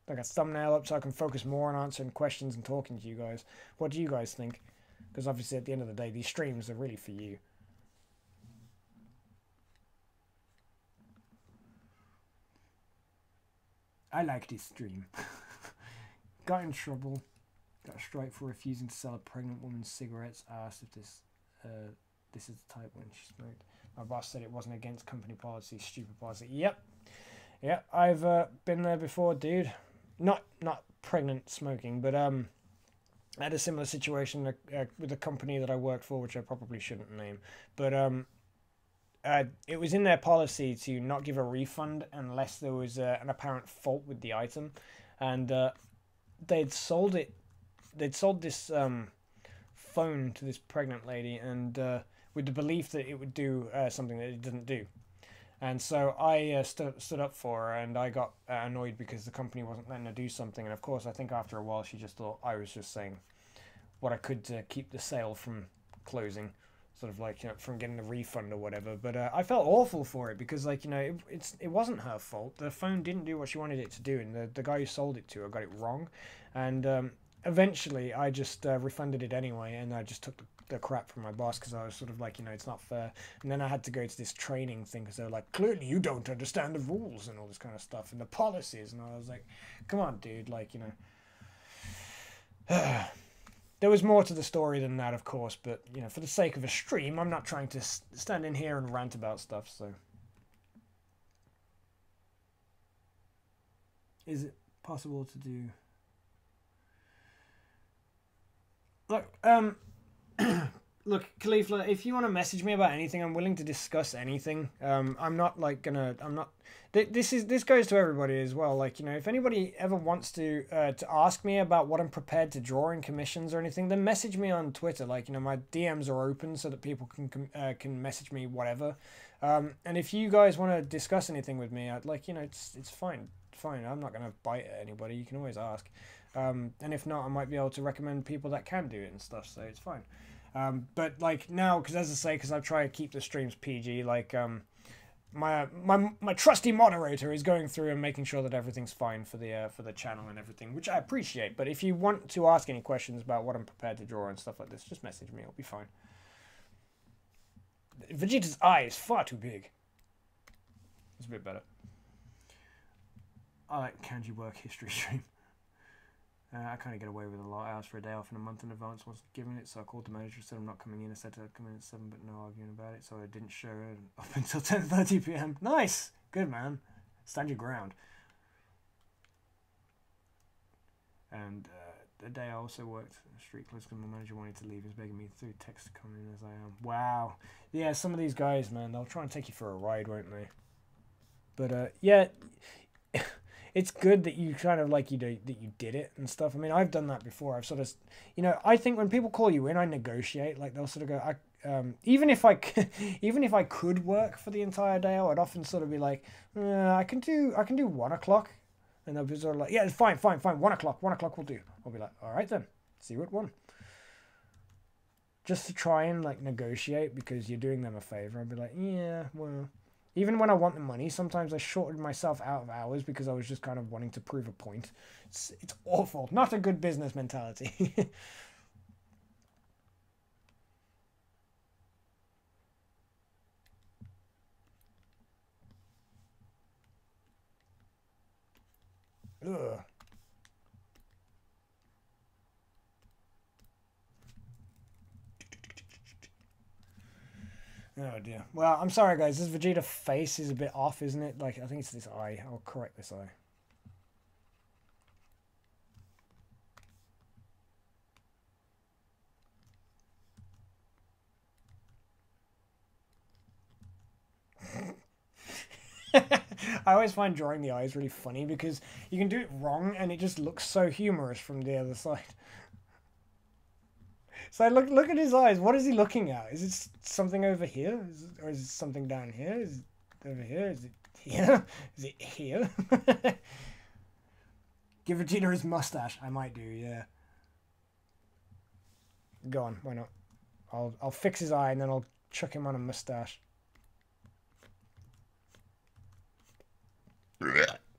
like a thumbnail up so I can focus more on answering questions and talking to you guys. What do you guys think? Because obviously at the end of the day, these streams are really for you. I like this stream. Got in trouble. Got a strike for refusing to sell a pregnant woman cigarettes. Asked if this is the type when she smoked. My boss said it wasn't against company policy. Stupid policy. Yep. Yeah, I've been there before, dude. Not pregnant smoking, but I had a similar situation with a company that I worked for, which I probably shouldn't name. But it was in their policy to not give a refund unless there was an apparent fault with the item, and they'd sold this phone to this pregnant lady, and with the belief that it would do something that it didn't do. And so I stood up for her, and I got annoyed because the company wasn't letting her do something. And of course, I think after a while, she just thought I was just saying what I could to keep the sale from closing, sort of like, you know, from getting a refund or whatever. But I felt awful for it because, like, you know, it wasn't her fault. The phone didn't do what she wanted it to do, and the guy who sold it to her got it wrong. And eventually, I just refunded it anyway, and I just took the crap from my boss because I was sort of like, you know, it's not fair. And then I had to go to this training thing because they were like, clearly you don't understand the rules and all this kind of stuff and the policies. And I was like, come on, dude, like, you know. There was more to the story than that, of course, but, you know, for the sake of a stream, I'm not trying to stand in here and rant about stuff, so. Is it possible to do... Look, look, Khalifa, if you want to message me about anything, I'm willing to discuss anything. I'm not like gonna. I'm not. This goes to everybody as well. Like, you know, if anybody ever wants to ask me about what I'm prepared to draw in commissions or anything, then message me on Twitter. Like, you know, my DMs are open so that people can message me whatever. And if you guys want to discuss anything with me, I'd like, you know, it's fine. Fine. I'm not gonna bite at anybody. You can always ask. And if not, I might be able to recommend people that can do it and stuff, so it's fine. But like now, because as I say, because I try to keep the streams PG, like my trusty moderator is going through and making sure that everything's fine for the channel and everything, which I appreciate. But if you want to ask any questions about what I'm prepared to draw and stuff like this, just message me. It'll be fine. Vegeta's eye is far too big. It's a bit better. I like Kanji work history stream. I kind of get away with a lot. I asked for a day off in a month in advance, wasn't given it, so I called the manager, said I'm not coming in. I said I'd come in at 7, but no arguing about it, so I didn't show it up until 10:30 p.m. Nice! Good, man. Stand your ground. And the day I also worked street close because my manager wanted to leave. He was begging me through text to come in as I am. Wow. Yeah, some of these guys, man, they'll try and take you for a ride, won't they? But, yeah... It's good that you kind of like, you know, that you did it and stuff. I mean, I've done that before. I've sort of, you know, I think when people call you in, I negotiate. Like they'll sort of go, even if I could work for the entire day, I would often sort of be like, I can do 1 o'clock, and they'll be sort of like, yeah, fine, 1 o'clock will do. I'll be like, all right then, see you at 1. Just to try and like negotiate because you're doing them a favor. I'd be like, yeah, well. Even when I want the money, sometimes I shorted myself out of hours because I was just kind of wanting to prove a point. It's awful. Not a good business mentality. Ugh. Oh dear. Well, I'm sorry guys, this Vegeta face is a bit off, isn't it? Like, I think it's this eye. I'll correct this eye. I always find drawing the eyes really funny because you can do it wrong and it just looks so humorous from the other side. So look at his eyes. What is he looking at? Is it something over here? Or is it something down here? Is it over here? Is it here? Is it here? Give Vegeta his mustache. I might do, yeah. Go on, why not? I'll fix his eye and then I'll chuck him on a mustache.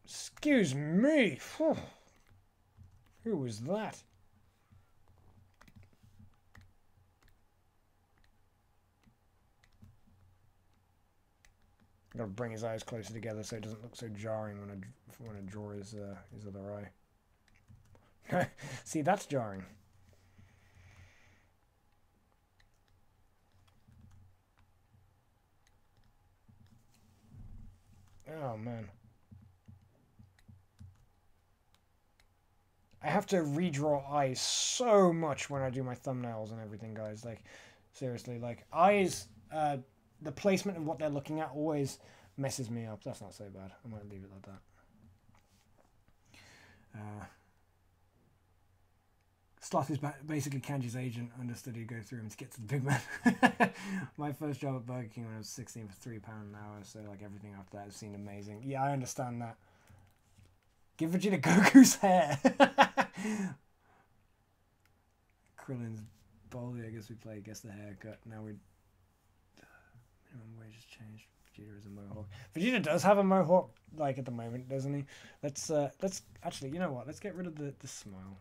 Excuse me. Whew. Who was that? I've got to bring his eyes closer together so it doesn't look so jarring when I draw his other eye. See, that's jarring. Oh man. I have to redraw eyes so much when I do my thumbnails and everything, guys. Like, seriously, like, eyes, the placement of what they're looking at always messes me up. That's not so bad. I might leave it like that. Sloth is basically Kanji's agent, understood he'd go through him to get to the big man. My first job at Burger King when I was 16 for £3 an hour, so like everything after that has seemed amazing. Yeah, I understand that. Give Vegeta Goku's hair. Krillin's Bolly, I guess we play Guess the Haircut. Now we minimum wage has changed. Vegeta is a mohawk. Vegeta does have a mohawk, like at the moment, doesn't he? Let's actually, you know what? Let's get rid of the smile.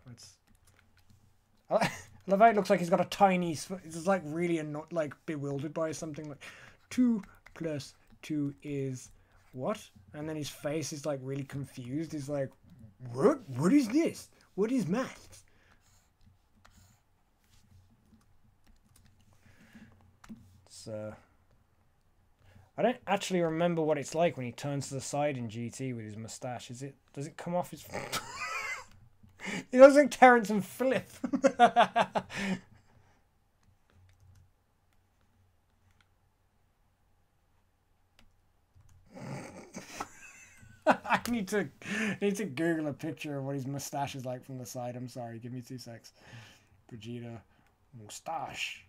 I love how it looks like he's got a tiny. It's like really not like bewildered by something. Like 2 + 2 is what? And then his face is like really confused. He's like, what? What is this? What is maths? It's I don't actually remember what it's like when he turns to the side in GT with his mustache. Does it come off his? He looks like Terrence and Philip. I need to Google a picture of what his mustache is like from the side. I'm sorry. Give me 2 secs. Vegeta mustache.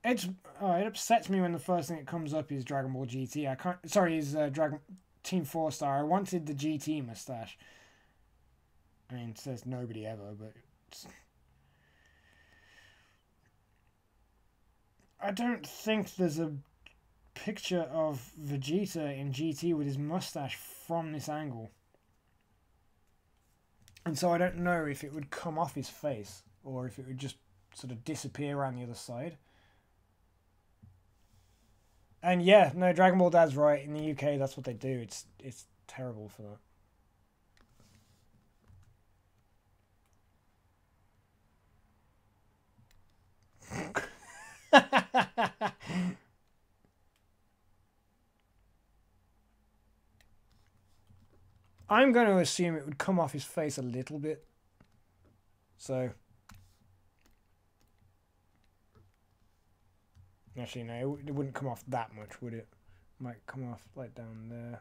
It upsets me when the first thing that comes up is Dragon Ball GT. Is Dragon Team 4 Star. I wanted the GT mustache. I mean, it says nobody ever, but I don't think there's a picture of Vegeta in GT with his mustache from this angle. And so I don't know if it would come off his face or if it would just sort of disappear around the other side. And yeah, no, Dragon Ball Dad's right. In the UK, that's what they do. It's terrible for that. I'm going to assume it would come off his face a little bit. So... Actually, no, it wouldn't come off that much, would it? Might come off like down there.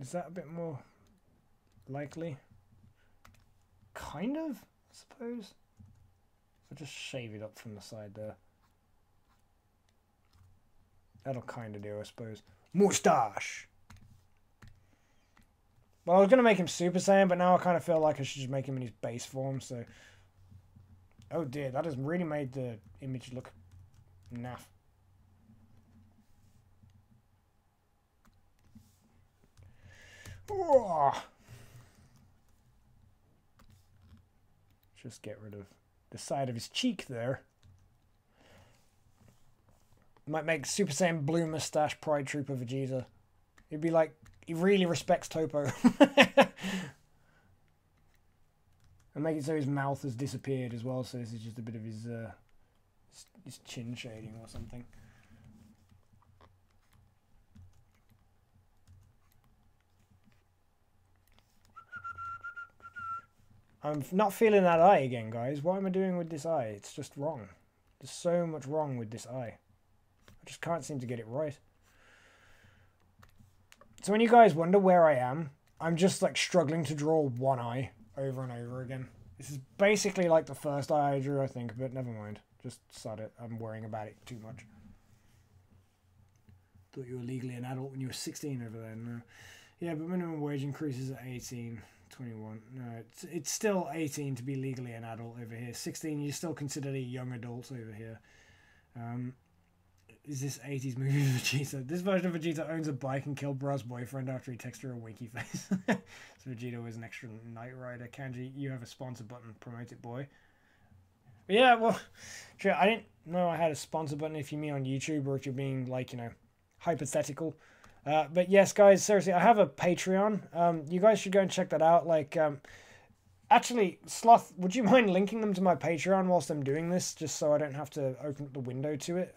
Is that a bit more likely? Kind of, I suppose. If I just shave it up from the side there. That'll kind of do, I suppose. Moustache! Well, I was going to make him Super Saiyan, but now I kind of feel like I should just make him in his base form, so... Oh dear, that has really made the image look naff. Oh. Just get rid of the side of his cheek there. Might make Super Saiyan Blue Mustache Pride Trooper Vegeta. It'd be like... He really respects Topo. And make it so his mouth has disappeared as well, so this is just a bit of his chin shading or something. I'm not feeling that eye again, guys. What am I doing with this eye? It's just wrong. There's so much wrong with this eye. I just can't seem to get it right. So when you guys wonder where I am, I'm just like struggling to draw one eye over and over again. This is basically like the first eye I drew, I think, but never mind. Just sod it. I'm worrying about it too much. Thought you were legally an adult when you were 16 over there. No. Yeah, but minimum wage increases at 18. 21. No, it's still 18 to be legally an adult over here. 16, you're still considered a young adult over here. Is this 80s movie Vegeta? This version of Vegeta owns a bike and killed Bra's boyfriend after he texted her a winky face. So Vegeta was an extra Knight Rider. Kanji, you have a sponsor button. Promote it, boy. But yeah, well, true. I didn't know I had a sponsor button if you mean on YouTube or if you're being, like, you know, hypothetical. But yes, guys, seriously, I have a Patreon. You guys should go and check that out. Like, actually, Sloth, would you mind linking them to my Patreon whilst I'm doing this, just so I don't have to open up the window to it?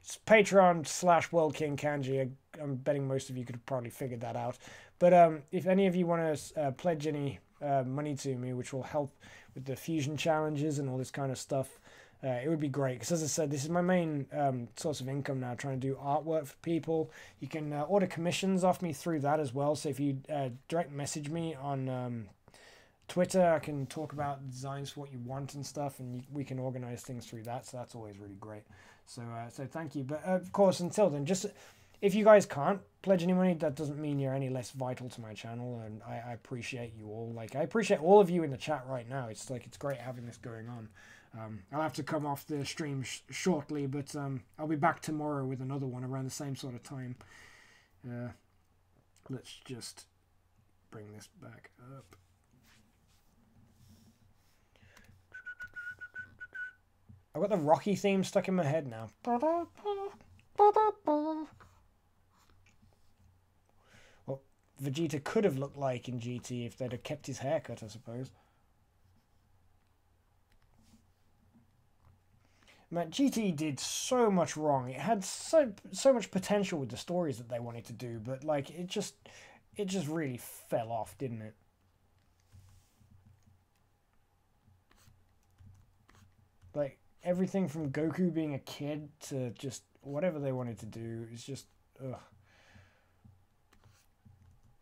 It's Patreon/WorldKingKanji. I'm betting most of you could have probably figured that out. But if any of you want to pledge any money to me, which will help with the fusion challenges and all this kind of stuff, it would be great. Because as I said, this is my main source of income now, trying to do artwork for people. You can order commissions off me through that as well. So if you direct message me on Twitter, I can talk about designs for what you want and stuff, and we can organize things through that. So that's always really great. So thank you. But of course, until then, just if you guys can't pledge any money, that doesn't mean you're any less vital to my channel, and I appreciate you all. Like, I appreciate all of you in the chat right now. It's like, it's great having this going on. I'll have to come off the stream shortly, but I'll be back tomorrow with another one around the same sort of time. Let's just bring this back up. I've got the Rocky theme stuck in my head now. Well, Vegeta could have looked like in GT if they'd have kept his haircut, I suppose. Man, GT did so much wrong. It had so much potential with the stories that they wanted to do, but like it just really fell off, didn't it? Like, everything from Goku being a kid to just whatever they wanted to do is just, ugh.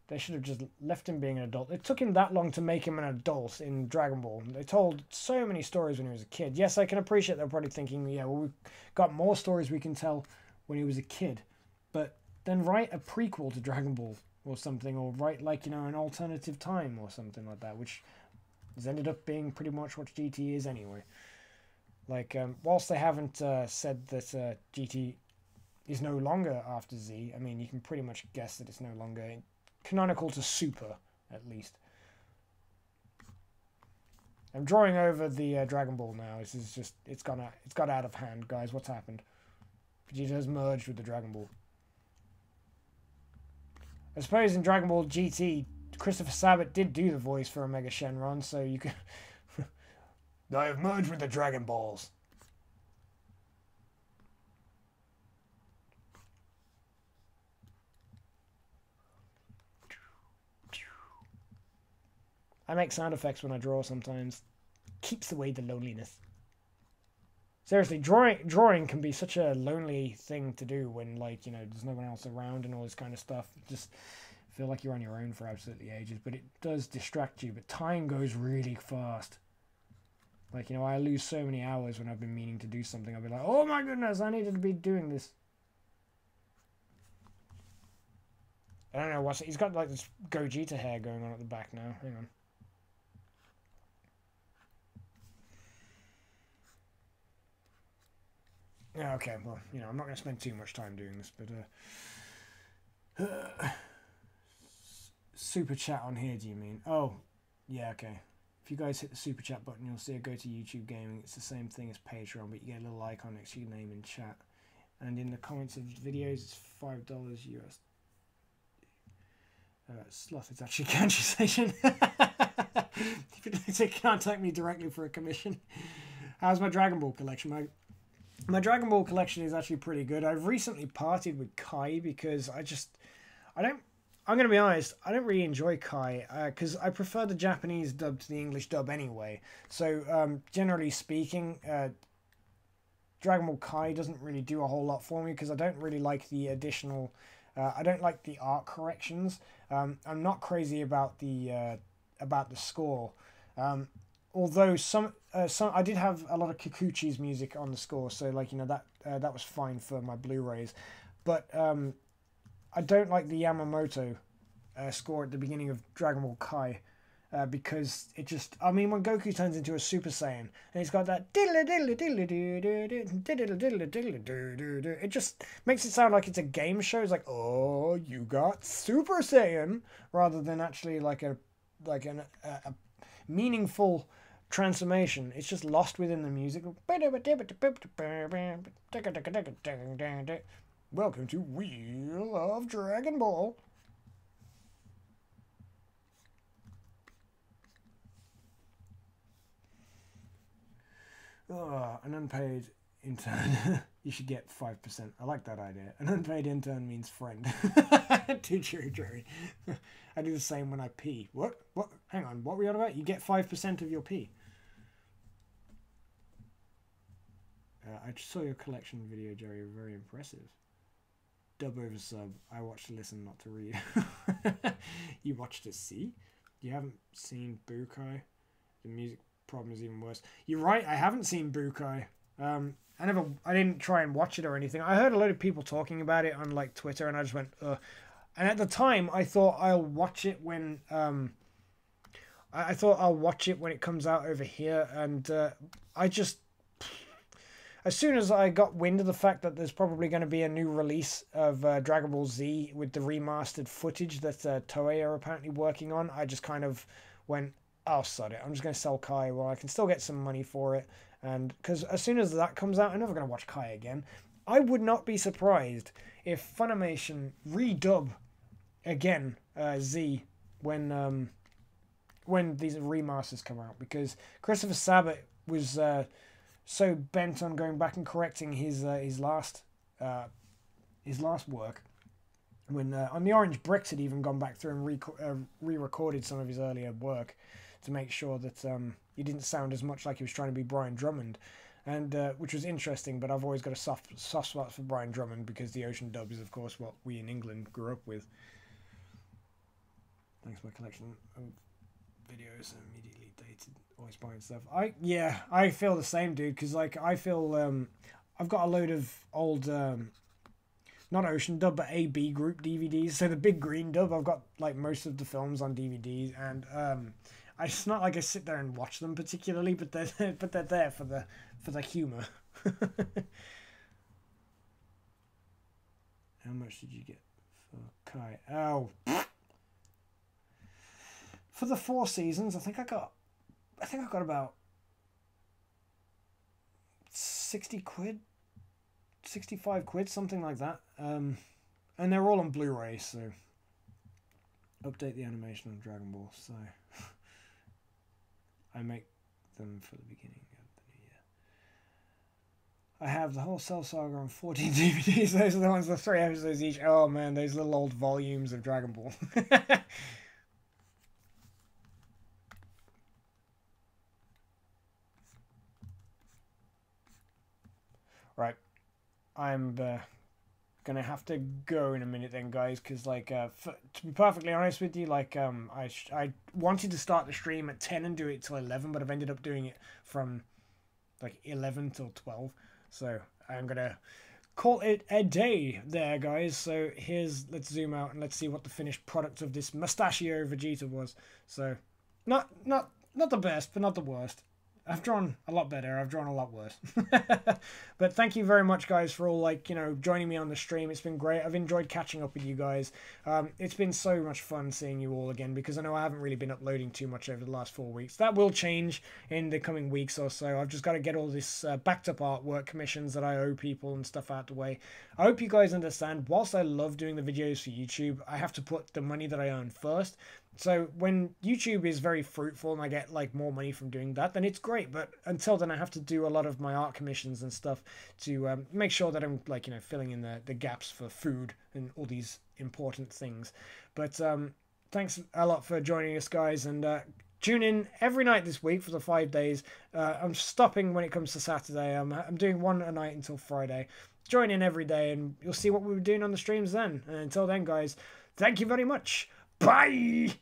They should have just left him being an adult. It took him that long to make him an adult in Dragon Ball. They told so many stories when he was a kid. Yes, I can appreciate they're probably thinking, yeah, well, we've got more stories we can tell when he was a kid. But then write a prequel to Dragon Ball or something, or write, like, you know, an alternative time or something like that, which has ended up being pretty much what GT is anyway. Like, whilst they haven't said that GT is no longer after Z, I mean, you can pretty much guess that it's no longer canonical to Super, at least. I'm drawing over the Dragon Ball now. This is just, it's got out of hand, guys. What's happened? Vegeta has merged with the Dragon Ball. I suppose in Dragon Ball GT, Christopher Sabat did do the voice for Omega Shenron, so you could... I have merged with the Dragon Balls. I make sound effects when I draw sometimes. Keeps away the loneliness. Seriously, drawing can be such a lonely thing to do when, like, you know, there's no one else around and all this kind of stuff. Just feel like you're on your own for absolutely ages. But it does distract you. But time goes really fast. Like, you know, I lose so many hours when I've been meaning to do something. I'll be like, oh my goodness, I needed to be doing this. I don't know what's... He's got, like, this Gogeta hair going on at the back now. Hang on. Yeah, okay, well, you know, I'm not going to spend too much time doing this, but, super chat on here, do you mean? Oh, yeah, okay. If you guys hit the super chat button, you'll see a go to YouTube Gaming. It's the same thing as Patreon, but you get a little icon next to your name in chat. And in the comments of videos, it's $5 US. Sloth, it's actually Kanji Station. If you'd like to contact me directly for a commission. How's my Dragon Ball collection? My Dragon Ball collection is actually pretty good. I've recently parted with Kai because I'm going to be honest, I don't really enjoy Kai because I prefer the Japanese dub to the English dub anyway. So, generally speaking, Dragon Ball Kai doesn't really do a whole lot for me because I don't really like the additional... I don't like the art corrections. I'm not crazy about the score. Although some I did have a lot of Kikuchi's music on the score, so, like, you know, that was fine for my Blu-rays. But I don't like the Yamamoto score at the beginning of Dragon Ball Kai. because it just, I mean, when Goku turns into a Super Saiyan and he's got that diddle diddle diddle diddle diddle diddle, it just makes it sound like it's a game show. It's like, oh, you got Super Saiyan, rather than actually like a meaningful transformation. It's just lost within the music. Welcome to Wheel of Dragon Ball. Oh, an unpaid intern. You should get 5%. I like that idea. An unpaid intern means friend. Too true, Jerry. I do the same when I pee. What? What? Hang on. What were you on about? You get 5% of your pee. I just saw your collection video, Jerry. Very impressive. Dub over sub. I watched to listen, not to read. You watched to see? You haven't seen Bukai? The music problem is even worse. You're right, I haven't seen Bukai. I didn't try and watch it or anything. I heard a lot of people talking about it on like Twitter, and I just went, ugh. And at the time, I thought I'll watch it when I thought I'll watch it when it comes out over here, and I just, as soon as I got wind of the fact that there's probably going to be a new release of Dragon Ball Z with the remastered footage that Toei are apparently working on, I just kind of went, oh, sod it. I'm just going to sell Kai while I can still get some money for it. And because as soon as that comes out, I'm never going to watch Kai again. I would not be surprised if Funimation redub again Z when these remasters come out, because Christopher Sabat was so bent on going back and correcting his last work, when on the Orange Bricks had even gone back through and re-recorded some of his earlier work to make sure that he didn't sound as much like he was trying to be Brian Drummond, and which was interesting. But I've always got a soft spot for Brian Drummond because the Ocean dub is, of course, what we in England grew up with. Thanks for my collection of videos immediately dated, always buying stuff. I feel the same, dude, because like I feel I've got a load of old not Ocean dub but AB group DVDs. So the big green dub, I've got like most of the films on DVDs, and it's not like I sit there and watch them particularly, but they're there for the humor. How much did you get for Kai? Oh, for the 4 seasons, I think I got about 60 quid, 65 quid, something like that. And they're all on Blu-ray, so update the animation on Dragon Ball. So I make them for the beginning of the new year. I have the whole Cell Saga on 14 DVDs. Those are the ones, the 3 episodes each. Oh man, those little old volumes of Dragon Ball. Right, I'm gonna have to go in a minute then, guys, because like to be perfectly honest with you, like I wanted to start the stream at 10 and do it till 11, but I've ended up doing it from like 11 till 12, so I'm gonna call it a day there, guys. So let's zoom out and let's see what the finished product of this Mustachio Vegeta was. So not the best, but not the worst. I've drawn a lot better. I've drawn a lot worse. But thank you very much, guys, for all, like, you know, joining me on the stream. It's been great. I've enjoyed catching up with you guys. It's been so much fun seeing you all again, because I know I haven't really been uploading too much over the last 4 weeks. That will change in the coming weeks or so. I've just got to get all this backed up artwork commissions that I owe people and stuff out the way. I hope you guys understand, whilst I love doing the videos for YouTube, I have to put the money that I earn first. So when YouTube is very fruitful and I get like more money from doing that, then it's great. But until then, I have to do a lot of my art commissions and stuff to make sure that I'm, like, you know, filling in the gaps for food and all these important things. But thanks a lot for joining us, guys, and tune in every night this week for the 5 days. I'm stopping when it comes to Saturday. I'm doing one a night until Friday. Join in every day and you'll see what we were doing on the streams then. And until then, guys, thank you very much. Bye!